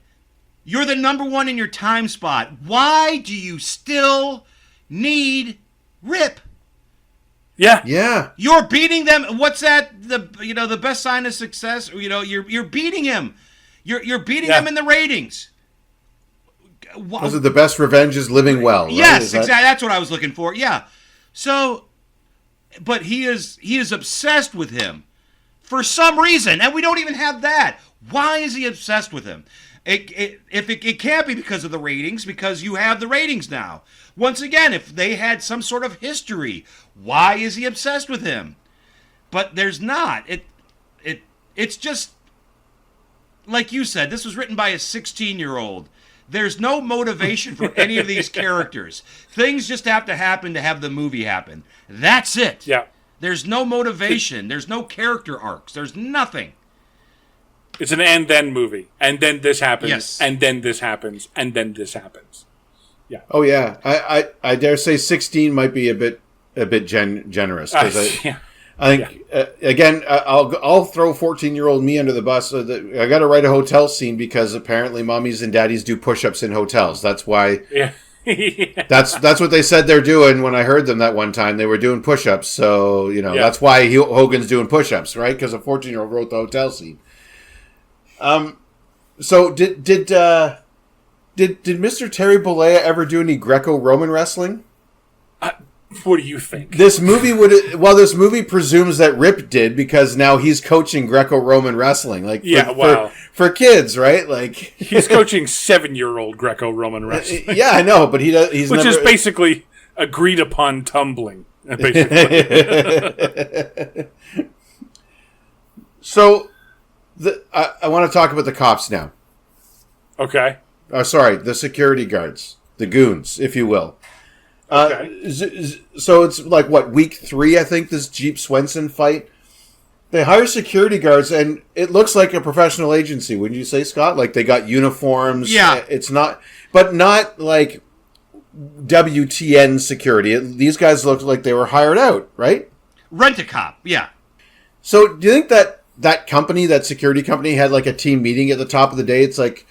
You're the number one in your time spot. Why do you still need Rip? Yeah. Yeah. You're beating them. What's that? The best sign of success. You're beating him. You're beating Yeah. them in the ratings. Was it the best revenge is living well? Right? Yes, Is that- exactly. That's what I was looking for. Yeah. So, but he is obsessed with him for some reason, and we don't even have that. Why is he obsessed with him? It can't be because of the ratings, because you have the ratings now. Once again, if they had some sort of history, why is he obsessed with him? But there's not. It's just like you said. This was written by a 16-year-old. There's no motivation for any of these characters. Things just have to happen to have the movie happen. That's it. Yeah. There's no motivation. There's no character arcs. There's nothing. It's an and then movie, and then this happens, Yes. and then this happens, and then this happens. Oh yeah. I dare say 16 might be a bit generous because Yeah. I think again I'll throw 14-year-old me under the bus. I got to write a hotel scene because apparently mommies and daddies do push-ups in hotels. That's why. Yeah. That's what they said they're doing when I heard them that one time. They were doing push-ups, so Yeah. that's why Hogan's doing push-ups, right? Because a 14-year-old wrote the hotel scene. So did Mr. Terry Bollea ever do any Greco-Roman wrestling? What do you think? This movie this movie presumes that Rip did because now he's coaching Greco-Roman wrestling, like Yeah, wow. for kids, right? Like He's coaching 7-year-old Greco-Roman wrestling, yeah, I know, but he's which never, is basically agreed upon tumbling. Basically. So I want to talk about the cops now. Okay. Sorry, the security guards, the goons, if you will. Okay. So it's like, what, week 3, I think, this Jeep Swenson fight? They hire security guards, and it looks like a professional agency, wouldn't you say, Scott? Like, they got uniforms. Yeah. It's not, but not like WTN security. These guys looked like they were hired out, right? Rent-A-Cop. Yeah. So do you think that company, that security company, had like a team meeting at the top of the day? It's like,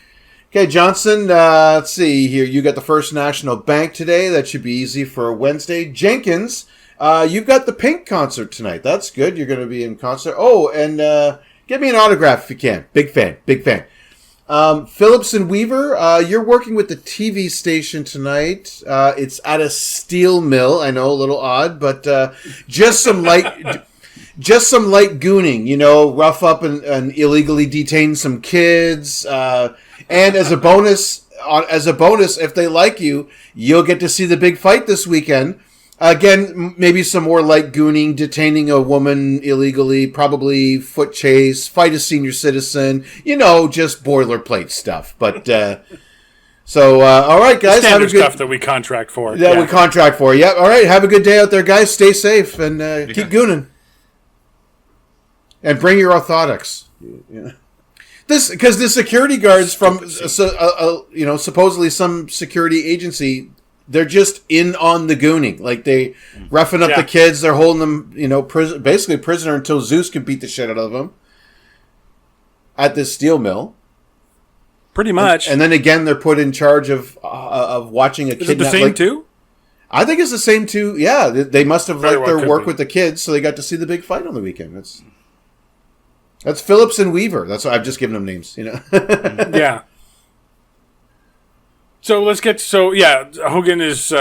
okay, Johnson, let's see here. You got the First National Bank today. That should be easy for Wednesday. Jenkins, you've got the Pink concert tonight. That's good. You're going to be in concert. Oh, and get me an autograph if you can. Big fan. Phillips and Weaver, you're working with the TV station tonight. It's at a steel mill. I know, a little odd, but just some light... Just some light gooning, rough up and illegally detain some kids. And as a bonus, if they like you, you'll get to see the big fight this weekend. Again, maybe some more light gooning, detaining a woman illegally, probably foot chase, fight a senior citizen, just boilerplate stuff. But all right, guys, have a Standard good stuff that we contract for. we contract for. Yep. All right, have a good day out there, guys. Stay safe and keep gooning. And bring your orthotics. Yeah. Because the security guards from, supposedly some security agency they're just in on the gooning. Like, they roughing up the kids. They're holding them, basically prisoner until Zeus can beat the shit out of them at this steel mill. Pretty much. And then again, they're put in charge of watching a kid. Is it the same too? I think it's the same too. Yeah, they must have Very liked well their could work be. with the kids, so they got to see the big fight on the weekend. That's Phillips and Weaver. That's what I've just given them names. Yeah. So let's get Hogan is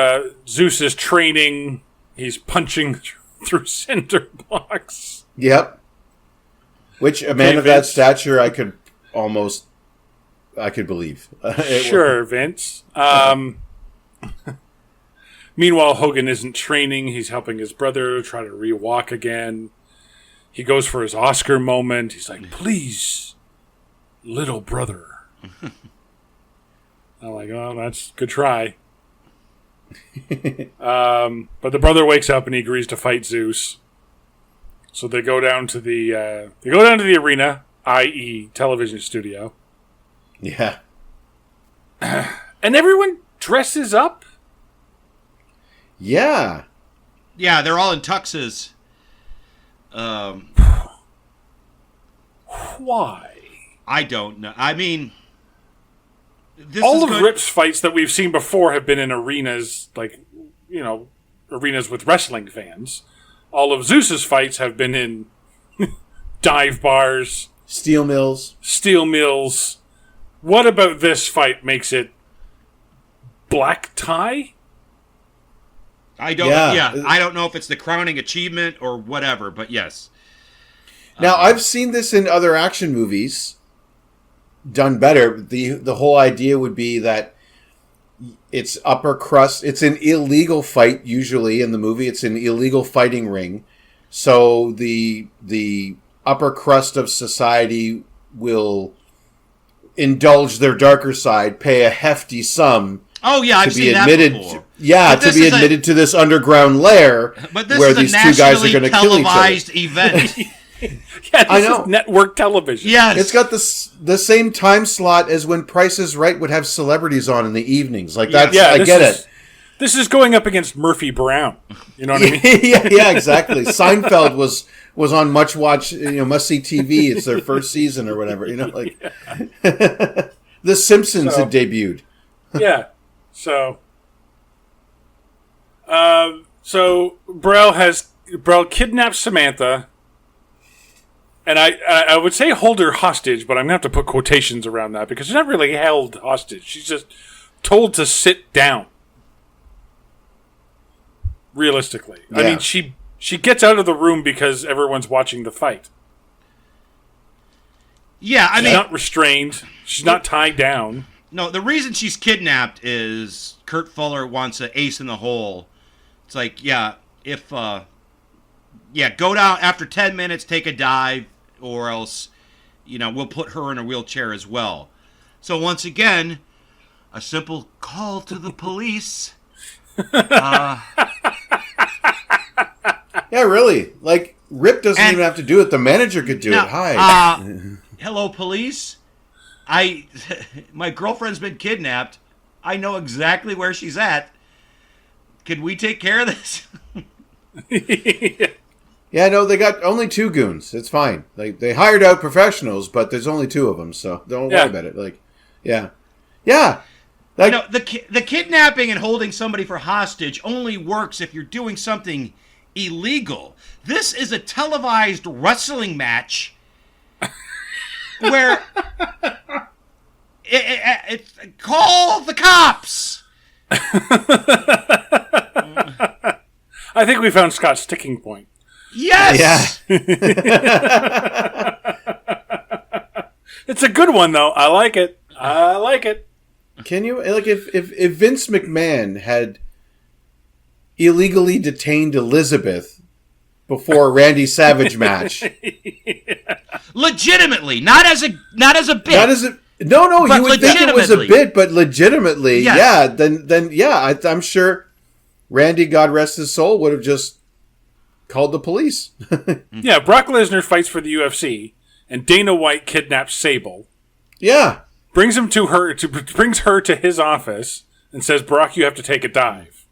Zeus is training. He's punching through cinder blocks. Yep. Which a man of that stature, I could believe. Sure, Vince. Meanwhile, Hogan isn't training. He's helping his brother try to re-walk again. He goes for his Oscar moment. He's like, "Please, little brother." I'm like, "Oh, that's a good try." But the brother wakes up and he agrees to fight Zeus. So they go down to the arena, i.e., television studio, Yeah. and everyone dresses up. Yeah. Yeah, they're all in tuxes. Why? I don't know. I mean, All of Rip's fights that we've seen before have been in arenas, arenas with wrestling fans. All of Zeus's fights have been in dive bars, Steel mills. What about this fight makes it black tie? I don't. Yeah. I don't know if it's the crowning achievement or whatever, but yes. Now, I've seen this in other action movies done better. The whole idea would be that it's upper crust. It's an illegal fight, usually, in the movie. It's an illegal fighting ring. So the upper crust of society will indulge their darker side, pay a hefty sum Oh yeah, I've to be seen admitted. that before. To be admitted to this underground lair But this where is these a two guys are nationally going to kill each other. televised event. Yeah, I this know. is network television. Yes, It's got the same time slot as when Price is Right would have celebrities on in the evenings. Like that's I get it. This is going up against Murphy Brown. You know what I mean? yeah, exactly. Seinfeld was on Much Watch, Must See TV. It's their first season or whatever. The Simpsons had debuted. Yeah. So Brel kidnaps Samantha, and I would say hold her hostage, but I'm gonna have to put quotations around that because she's not really held hostage. She's just told to sit down. Realistically, Yeah. I mean, she gets out of the room because everyone's watching the fight. yeah. I She's mean, not restrained. She's not tied down. no. The reason she's kidnapped is Kurt Fuller wants an ace in the hole. It's like, go down after 10 minutes, take a dive, or else, we'll put her in a wheelchair as well. So once again, a simple call to the police. Yeah, really. Like Rip doesn't even have to do it. The manager could do it. Hi. Hello, police. My girlfriend's been kidnapped. I know exactly where she's at. Could we take care of this? Yeah, no, they got only 2 goons. It's fine. They hired out professionals, but there's only 2 of them, so don't worry about it. Yeah. The kidnapping and holding somebody for hostage only works if you're doing something illegal. This is a televised wrestling match where it's call the cops. I think we found Scott's sticking point. Yes. Yeah. It's a good one, though. I like it. Can you if Vince McMahon had illegally detained Elizabeth before a Randy Savage match? Legitimately, not as a bit. No, But you would think it was a legitimately. bit, but legitimately, Yes. I'm sure Randy, God rest his soul, would have just called the police. Yeah, Brock Lesnar fights for the UFC, and Dana White kidnaps Sable, Yeah. brings her to his office, and says, "Brock, you have to take a dive."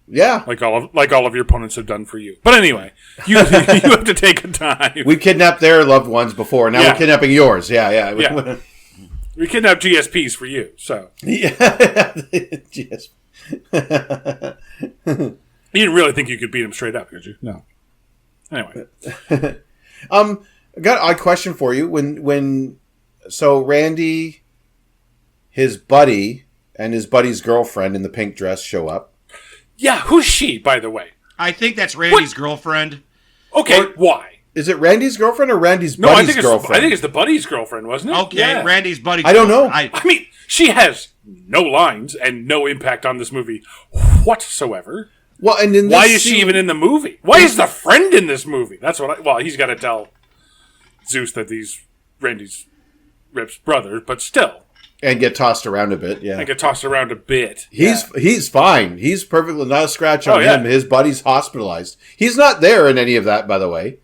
Yeah. Like all of your opponents have done for you. But anyway, you have to take a dive. We kidnapped their loved ones before. Now Yeah. we're kidnapping yours. Yeah. Yeah. We kidnapped GSPs for you, so. Yeah. Yes. You didn't really think you could beat him straight up, did you? No. Anyway. I got a question for you. So Randy, his buddy, and his buddy's girlfriend in the pink dress show up. Yeah, who's she, by the way? I think that's Randy's girlfriend. Okay, why? Is it Randy's girlfriend or Randy's No, buddy's girlfriend? I think it's the buddy's girlfriend, wasn't it? Okay, Yeah. Randy's buddy. I don't know. I mean, she has no lines and no impact on this movie whatsoever. Well, and in this Why is she scene- even in the movie? Why is the friend in this movie? That's what well, he's got to tell Zeus that he's Randy's Rip's brother, but still. and get tossed around a bit? Yeah. I get tossed around a bit. He's fine. He's perfectly not a scratch on Oh, yeah. him. His buddy's hospitalized. He's not there in any of that, by the way.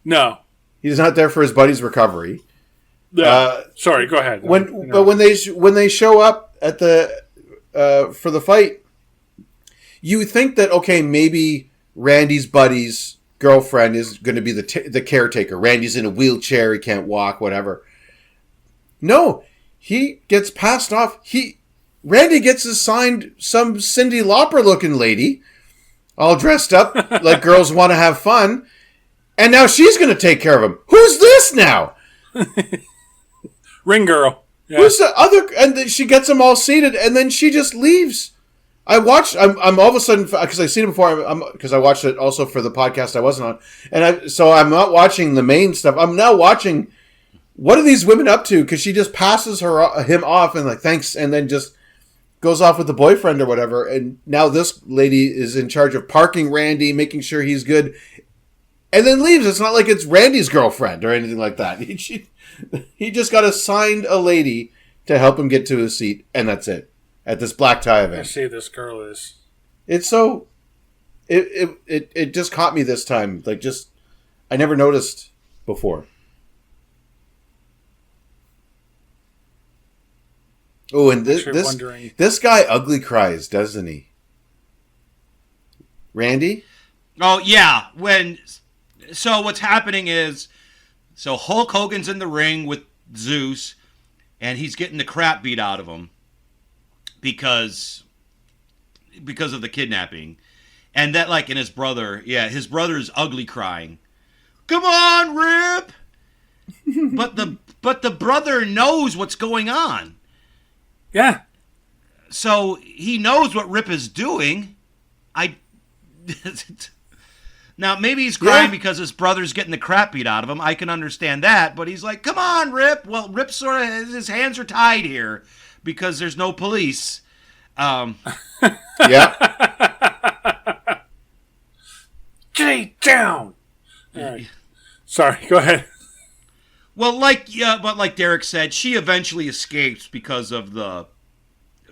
No. He's not there for his buddy's recovery. Sorry, go ahead. But when they show up at the for the fight, you think that okay, maybe Randy's buddy's girlfriend is going to be the caretaker. Randy's in a wheelchair, he can't walk, whatever. No, he gets passed off. Randy gets assigned some Cyndi Lauper looking lady, all dressed up like girls want to have fun, and now she's going to take care of him. Who's this now? Ring girl. Yeah. Who's the other? And then she gets them all seated, and then she just leaves. I'm all of a sudden because I've seen it before. Because I watched it also for the podcast I wasn't on, so I'm not watching the main stuff. I'm now watching. What are these women up to? Because she just passes him off and like thanks, and then just goes off with the boyfriend or whatever. And now this lady is in charge of parking Randy, making sure he's good, and then leaves. It's not like it's Randy's girlfriend or anything like that. He just got assigned a lady to help him get to his seat, and that's it. At this black tie I event. see this girl is. It's so... It just caught me this time. Like, just... I never noticed before. Oh, and this guy ugly cries, doesn't he? Randy? Oh, yeah. So what's happening is... So Hulk Hogan's in the ring with Zeus, and he's getting the crap beat out of him because of the kidnapping. And that, like, and his brother is ugly crying. Come on, Rip! but the brother knows what's going on. Yeah. So he knows what Rip is doing. Now, maybe he's crying because his brother's getting the crap beat out of him. I can understand that. But he's like, come on, Rip. Well, Rip sort of, his hands are tied here because there's no police. Yeah. Stay down. All right. Sorry, go ahead. Well, like Derek said, she eventually escapes because of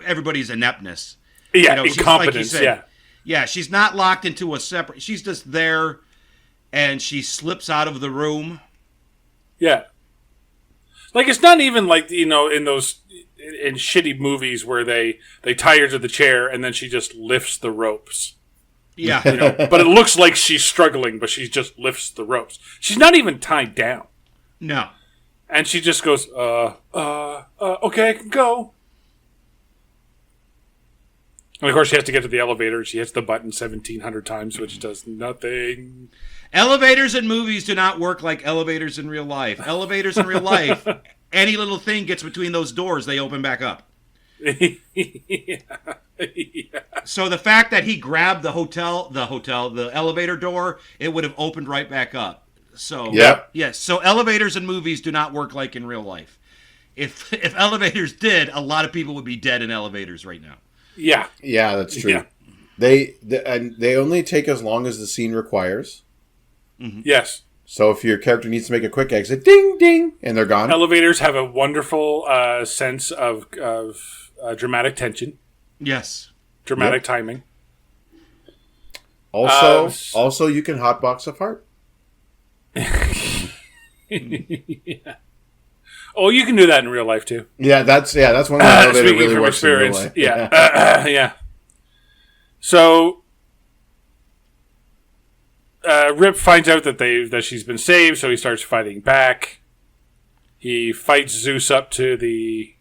everybody's ineptness. Yeah, she's, incompetence, like you said, yeah. Yeah, she's not locked into a separate... She's just there, and she slips out of the room. Yeah. Like, it's not even like, in those... In shitty movies where they tie her to the chair, and then she just lifts the ropes. Yeah. But it looks like she's struggling, but she just lifts the ropes. She's not even tied down. No. And she just goes, okay, I can go. And of course, she has to get to the elevator. She hits the button 1,700 times, which does nothing. Elevators in movies do not work like elevators in real life. Elevators in real life, any little thing gets between those doors, they open back up. Yeah. So the fact that he grabbed the elevator door, it would have opened right back up. So yes, so elevators in movies do not work like in real life. If elevators did, a lot of people would be dead in elevators right now. Yeah. Yeah, that's true. Yeah. They only take as long as the scene requires. Mm-hmm. Yes. So if your character needs to make a quick exit, ding, ding, and they're gone. Elevators have a wonderful sense of dramatic tension. Yes. Dramatic timing. Also, you can hotbox a fart. Yeah. Oh, you can do that in real life too. Yeah, that's one of the elevator Speaking really from works in real experience, life. yeah, yeah. So Rip finds out that she's been saved, so he starts fighting back. He fights Zeus up to the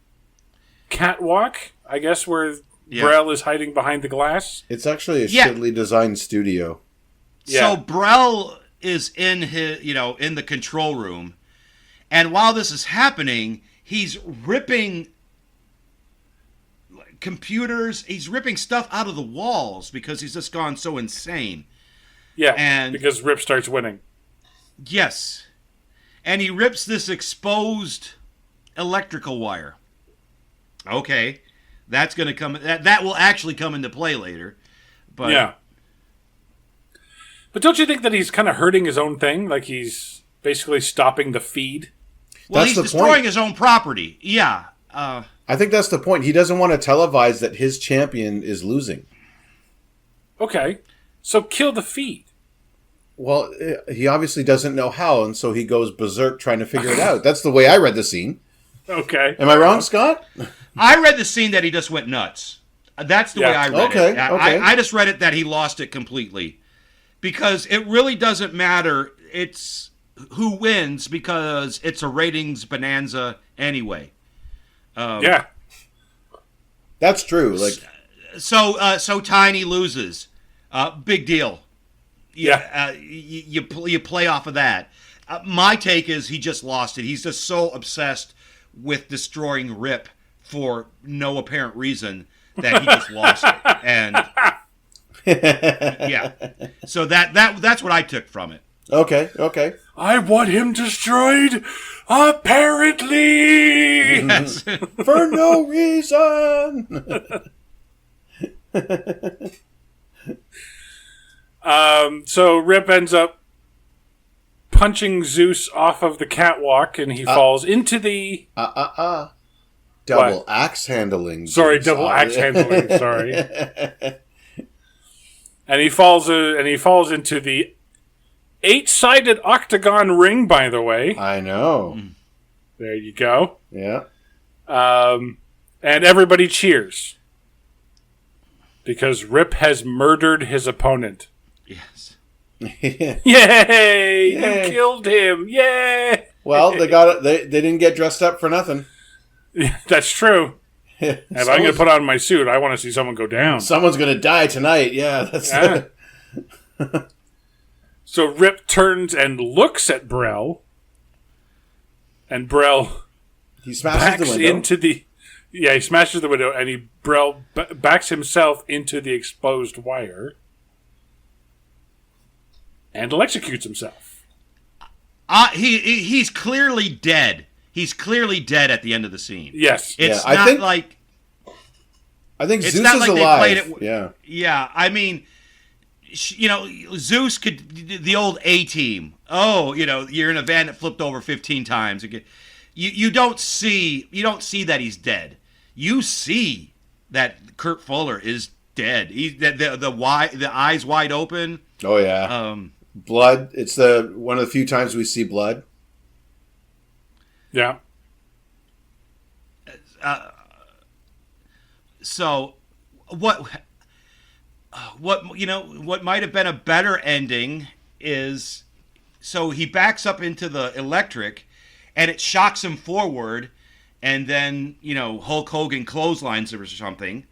catwalk, I guess, where Brel is hiding behind the glass. It's actually a shittily designed studio. Yeah. So Brel is in in the control room, and while this is happening, he's ripping computers. He's ripping stuff out of the walls because he's just gone so insane. Yeah, and because Rip starts winning. Yes. And he rips this exposed electrical wire. Okay. That's going to come... That will actually come into play later. But yeah. But don't you think that he's kind of hurting his own thing? Like he's basically stopping the feed? Well, That's he's destroying his own property. Yeah. I think that's the point. He doesn't want to televise that his champion is losing. Okay. So kill the feed. Well, he obviously doesn't know how, and so he goes berserk trying to figure it out. That's the way I read the scene. Okay. Am I wrong, Scott? I read the scene that he just went nuts. That's the way I read it. Okay. I just read it that he lost it completely. Because it really doesn't matter. It's who wins because it's a ratings bonanza anyway. Yeah. That's true. Like, So Tiny loses. Big deal. Yeah. You play off of that. My take is he just lost it. He's just so obsessed with destroying Rip for no apparent reason that he just lost it. And yeah. So that's what I took from it. okay. I want him destroyed, apparently. Yes. For no reason. So Rip ends up punching Zeus off of the catwalk, and he falls into the... Double axe handling. Sorry, double axe handling. Sorry. And he falls into the 8-sided octagon ring. By the way, I know. there you go. Yeah. And everybody cheers because Rip has murdered his opponent. Yes. Yay! You killed him! Yay! Well, they got it. They didn't get dressed up for nothing. That's true. If I'm going to put on my suit, I want to see someone go down. Someone's going to die tonight. Yeah, that's. Yeah. So Rip turns and looks at Brel, and Brel He smashes backs the window. into the. Yeah, he smashes the window, and Brel backs himself into the exposed wire, and electrocutes himself. He's clearly dead. He's clearly dead at the end of the scene. Yes. It's Yeah, not like... I think It's Zeus not is like they alive. played it... Yeah. Yeah, I mean, Zeus could... The old A-team. Oh, you're in a van that flipped over 15 times. You don't see that he's dead. You see that Kurt Fuller is dead. The eyes wide open. Oh yeah. Blood. It's one of the few times we see blood. Yeah. So, what might have been a better ending is, so he backs up into the electric, and it shocks him forward, and then Hulk Hogan clotheslines him or something.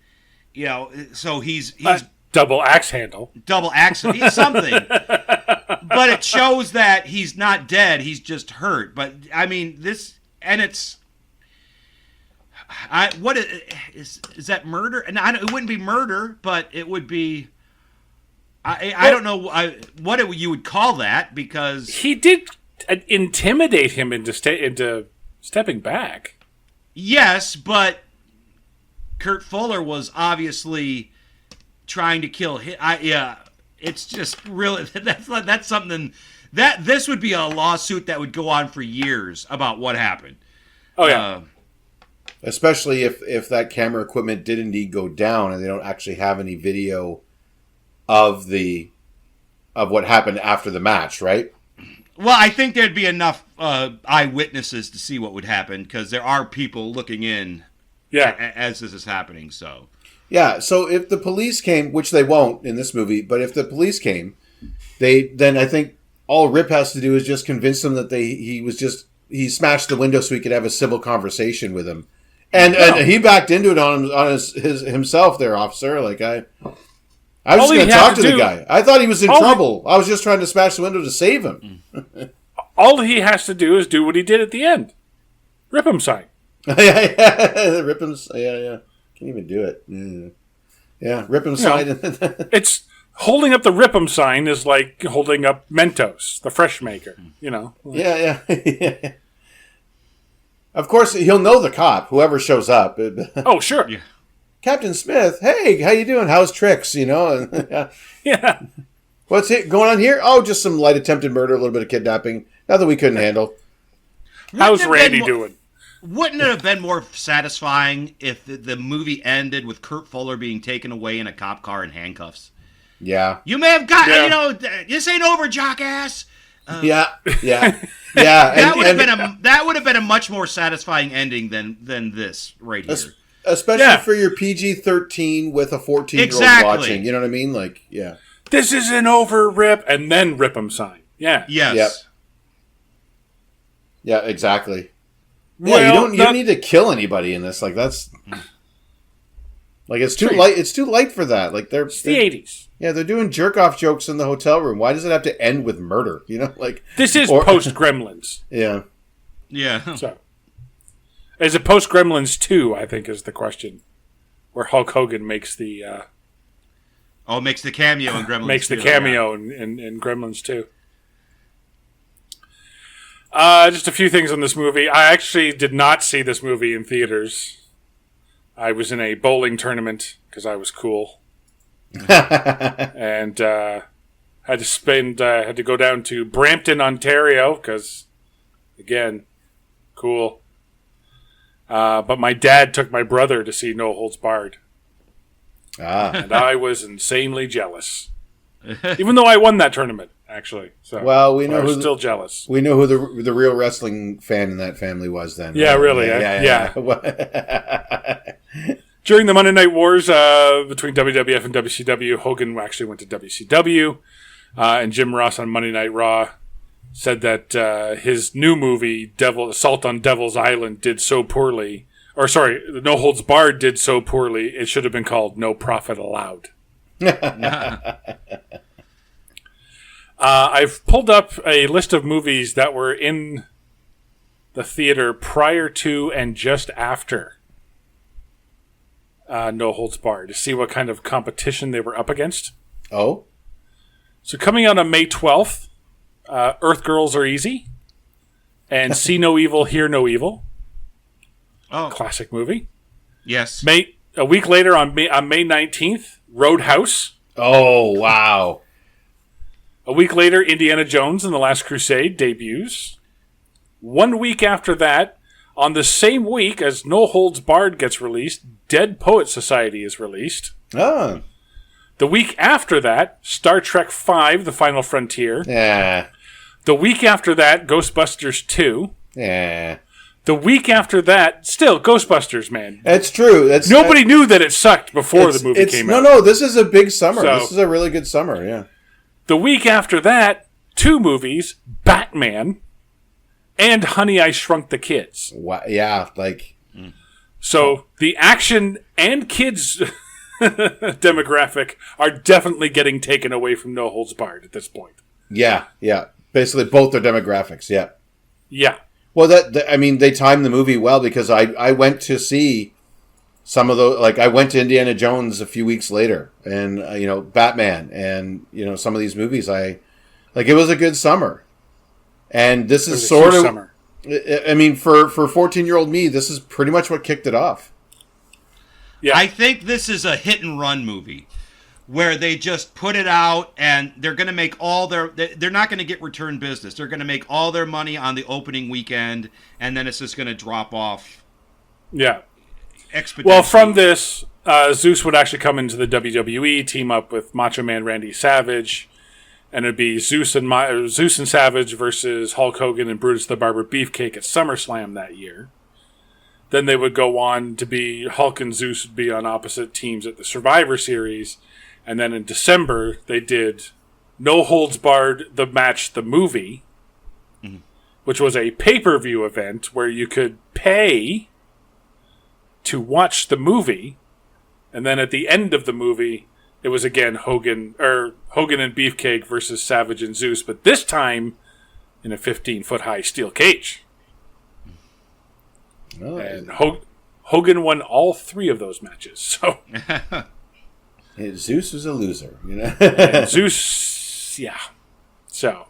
So he's Double axe handle. double accident, something. But it shows that he's not dead; he's just hurt. But I mean, is that murder? And it wouldn't be murder, but it would be. I don't know what you would call that, because He did intimidate him into stepping back. yes, but Kurt Fuller was obviously trying to kill him. It's just really that's something that this would be a lawsuit that would go on for years about what happened. Oh yeah. Especially if that camera equipment did indeed go down and they don't actually have any video of what happened after the match, right? Well, I think there'd be enough eyewitnesses to see what would happen because there are people looking in as this is happening. So Yeah, so if the police came, which they won't in this movie, but if the police came, then I think all Rip has to do is just convince them that he smashed the window so he could have a civil conversation with him, and he backed into it on his himself there, officer. Like I was just going to talk to the guy. I thought he was in trouble. I was just trying to smash the window to save him. All he has to do is do what he did at the end. Rip him sign. Rip him. Yeah. Can't even do it. Yeah. Rip him sign. It's holding up the Rip 'em sign is like holding up Mentos, the fresh maker. Yeah. Of course, he'll know the cop, whoever shows up. Oh, sure. Yeah. Captain Smith, hey, how you doing? How's tricks? Yeah. What's it going on here? Oh, just some light attempted murder, a little bit of kidnapping. Nothing we couldn't handle. How's Randy doing? Wouldn't it have been more satisfying if the movie ended with Kurt Fuller being taken away in a cop car in handcuffs? Yeah. You may have got, this ain't over, jockass. Yeah. That would have been a much more satisfying ending than this right here. Especially for your PG-13 with a 14-year-old watching. You know what I mean? Like, yeah. This isn't over, Rip, and then Rip 'em sign. Yeah. Yes. Yep. Yeah, exactly. Well, yeah, you don't need to kill anybody in this. Like that's like it's too light. It's too light for that. Like it's the 80s. Yeah, they're doing jerk off jokes in the hotel room. Why does it have to end with murder? Like this is post Gremlins. Yeah. So, is it post Gremlins 2? I think is the question, where Hulk Hogan makes the makes the cameo in Gremlins. Makes the 2, cameo in Gremlins 2. Just a few things on this movie. I actually did not see this movie in theaters. I was in a bowling tournament because I was cool, and had to go down to Brampton, Ontario because, again, cool. But my dad took my brother to see No Holds Barred, and I was insanely jealous, even though I won that tournament. Actually, so we know who's still jealous. We know who the real wrestling fan in that family was then. Yeah, really. Yeah. During the Monday Night Wars between WWF and WCW, Hogan actually went to WCW, and Jim Ross on Monday Night Raw said that his new movie, Assault on Devil's Island, did so poorly. Or sorry, No Holds Barred did so poorly, it should have been called No Profit Allowed. I've pulled up a list of movies that were in the theater prior to and just after No Holds Barred to see what kind of competition they were up against. Oh? So coming out on May 12th, Earth Girls Are Easy and See No Evil, Hear No Evil. Oh. Classic movie. Yes. A week later on May 19th, Roadhouse. Oh, wow. A week later, Indiana Jones and the Last Crusade debuts. 1 week after that, on the same week as No Holds Barred gets released, Dead Poet Society is released. Oh. The week after that, Star Trek V, The Final Frontier. Yeah. The week after that, Ghostbusters 2. Yeah. The week after that, still Ghostbusters, man. That's true. Nobody knew that it sucked before the movie came out. No, this is a big summer. This is a really good summer, yeah. The week after that, 2 movies, Batman and Honey, I Shrunk the Kids. Wow, yeah, like... So the action and kids demographic are definitely getting taken away from No Holds Barred at this point. Yeah. Basically both their demographics, yeah. Yeah. Well, they timed the movie well because I went to see some of those, like I went to Indiana Jones a few weeks later, and Batman, and some of these movies. It was a good summer, and this is sort of summer. I mean, for 14-year-old me, this is pretty much what kicked it off. Yeah, I think this is a hit and run movie where they just put it out and they're going to make they're not going to get return business. They're going to make all their money on the opening weekend, and then it's just going to drop off. Yeah. Exponentially. Well, from this, Zeus would actually come into the WWE, team up with Macho Man Randy Savage, and it'd be Zeus and Savage versus Hulk Hogan and Brutus the Barber Beefcake at SummerSlam that year. Then they would go on to be Hulk and Zeus would be on opposite teams at the Survivor Series, and then in December they did No Holds Barred, the match, the movie, which was a pay-per-view event where you could pay to watch the movie, and then at the end of the movie, it was again Hogan and Beefcake versus Savage and Zeus, but this time in a 15-foot high steel cage. Oh, And Hogan won all 3 of those matches. So Zeus was a loser, you know. and Zeus, yeah. So,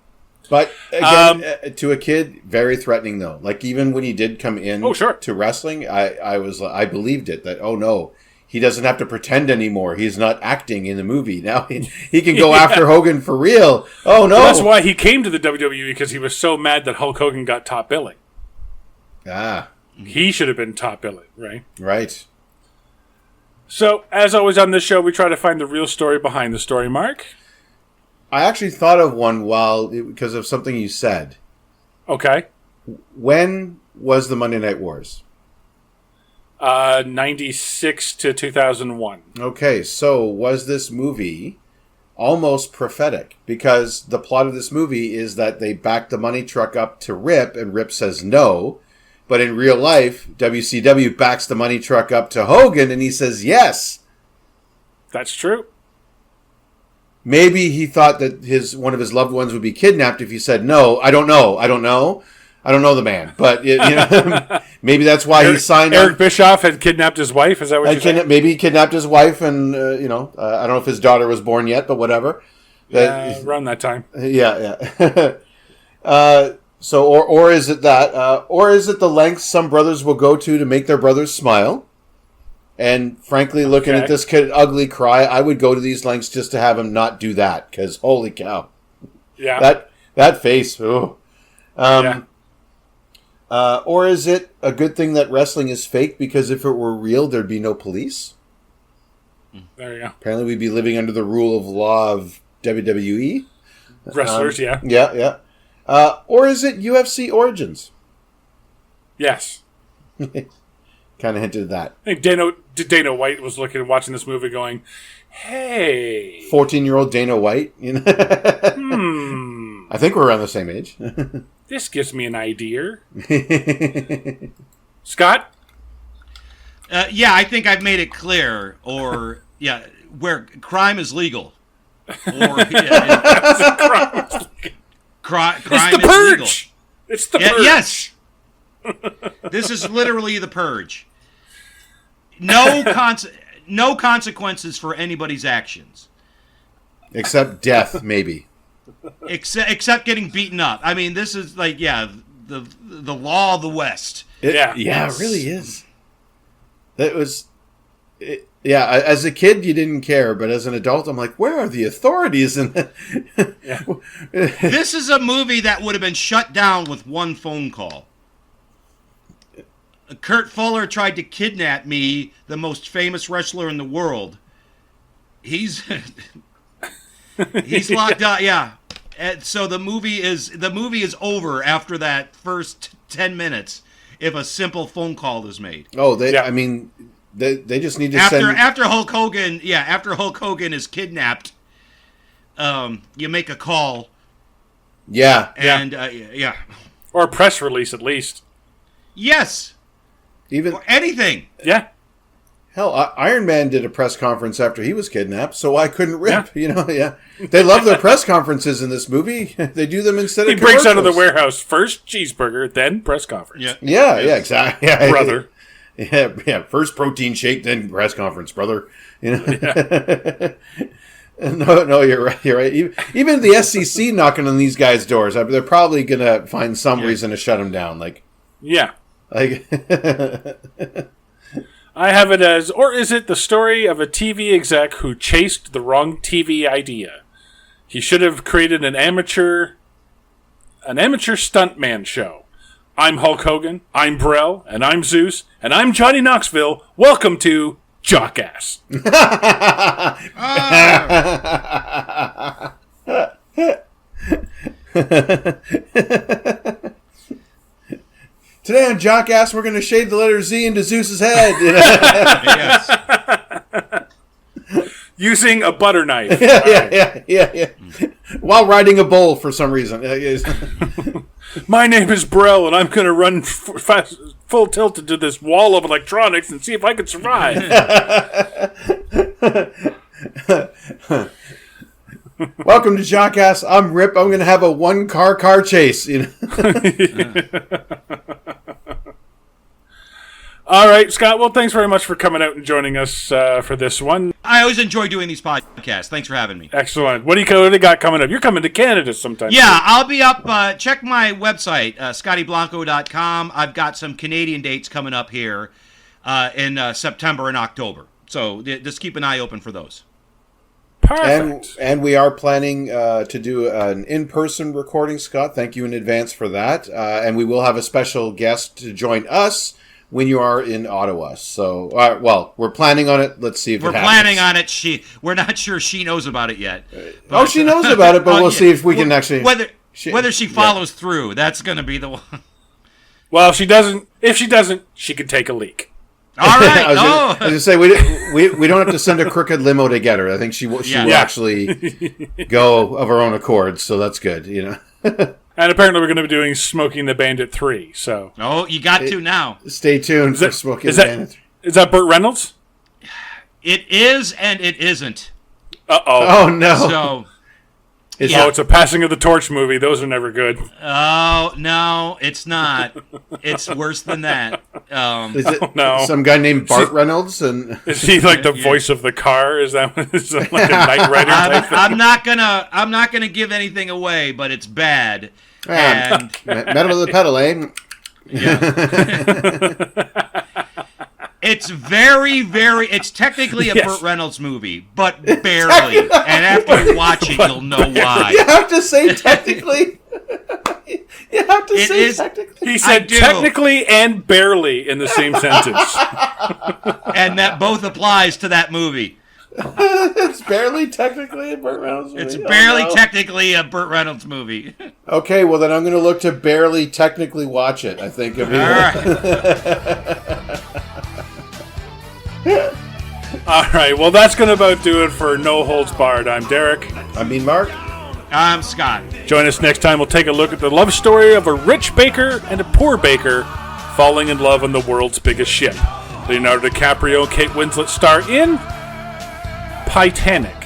But again, to a kid, very threatening though. Like even when he did come in to wrestling, I believed it that, oh no, he doesn't have to pretend anymore. He's not acting in the movie. Now he can go after Hogan for real. Oh no. Well, that's why he came to the WWE, because he was so mad that Hulk Hogan got top billing. Ah. He should have been top billing, right? Right. So, as always on this show, we try to find the real story behind the story, Mark. I actually thought of one because of something you said. Okay. When was the Monday Night Wars? 96 to 2001. Okay, so was this movie almost prophetic? Because the plot of this movie is that they back the money truck up to Rip, and Rip says no. But in real life, WCW backs the money truck up to Hogan, and he says yes. That's true. Maybe he thought that one of his loved ones would be kidnapped if he said no. I don't know the man. But maybe that's why he signed Eric Bischoff had kidnapped his wife. Is that what you're saying? Maybe he kidnapped his wife, and I don't know if his daughter was born yet, but whatever. Around that time. Yeah. So, or is it that, or is it the lengths some brothers will go to make their brothers smile? And frankly, looking at this kid ugly cry, I would go to these lengths just to have him not do that, because holy cow, yeah, that face. Ooh. Or is it a good thing that wrestling is fake, because if it were real, there'd be no police? There you go. Apparently, we'd be living under the rule of law of WWE. Wrestlers, yeah. Yeah. Or is it UFC Origins? Yes. Kind of hinted at that. I think Dana White was watching this movie going, hey. 14-year-old Dana White. I think we're around the same age. This gives me an idea. Scott? Yeah, I think I've made it clear. Or, where crime is legal. Or, crime it's the is purge. legal. It's the purge. Yes. This is literally the purge. No consequences for anybody's actions, except death, maybe. Except getting beaten up. I mean, this is like the law of the West. It really is. That was. As a kid, you didn't care, but as an adult, I'm like, where are the authorities? This is a movie that would have been shut down with one phone call. Kurt Fuller tried to kidnap me, the most famous wrestler in the world. He's locked up. Yeah, and so the movie is over after that first 10 minutes if a simple phone call is made. Oh, I mean. They just need to after Hulk Hogan is kidnapped, you make a call. Yeah. Or a press release at least. Yes. Or anything. Yeah. Hell, Iron Man did a press conference after he was kidnapped, so I couldn't Rip. Yeah. They love their press conferences in this movie. They do them instead of He breaks out of the warehouse first cheeseburger, then press conference. Yeah, exactly. Yeah. Brother. Yeah. First protein shake, then press conference, brother. Yeah. No, you're right. Even the SEC knocking on these guys' doors, they're probably gonna find some reason to shut them down. I have it as, or is it the story of a TV exec who chased the wrong TV idea? He should have created an amateur stuntman show. I'm Hulk Hogan, I'm Brell, and I'm Zeus, and I'm Johnny Knoxville. Welcome to Jockass. Today on Jockass, we're going to shade the letter Z into Zeus's head. You know? Yes. Using a butter knife. Yeah. While riding a bull for some reason. My name is Brell, and I'm going to run full tilt into this wall of electronics and see if I can survive. Welcome to Jockass. I'm Rip. I'm going to have a one-car chase. You know? All right, Scott. Well, thanks very much for coming out and joining us for this one. I always enjoy doing these podcasts. Thanks for having me. Excellent. What do you got coming up? You're coming to Canada sometime. Yeah, I'll be up. Check my website, scottyblanco.com. I've got some Canadian dates coming up here in September and October. So just keep an eye open for those. Perfect. And we are planning to do an in-person recording, Scott. Thank you in advance for that. And we will have a special guest to join us when you are in Ottawa. So, well, we're planning on it. Let's see if we're it happens. planning on it. We're not sure she knows about it yet. But, she knows about it, but we'll see if we can actually... Whether she follows through, that's going to be the one. Well, if she doesn't, she could take a leak. All right. I was going to say, we don't have to send a crooked limo to get her. I think she will actually go of her own accord, so that's good, you know. And apparently we're going to be doing Smoking the Bandit 3, so... Oh, you got to now. Stay tuned for Smoking the Bandit. Is that Burt Reynolds? It is and it isn't. Uh-oh. Oh, no. So... it's a Passing of the Torch movie. Those are never good. Oh, no, it's not. It's worse than that. Is it no. some guy named Bart Reynolds? And is he like the voice of the car? Is that like a Knight Rider type thing? I'm not gonna give anything away, but it's bad. And metal to the pedal, eh? Yeah. It's very, very... It's technically a Burt Reynolds movie, but barely. And after you watch it, you'll know why. You have to say technically. You have to say technically. He said technically and barely in the same sentence. And that both applies to that movie. It's barely technically a Burt Reynolds movie. It's barely technically a Burt Reynolds movie. Okay, well then I'm going to look to barely technically watch it, I think. All right. All right, well, that's going to about do it for No Holds Barred. I'm Derek. Mark. I'm Scott. Join us next time. We'll take a look at the love story of a rich baker and a poor baker falling in love on the world's biggest ship. Leonardo DiCaprio and Kate Winslet star in Titanic.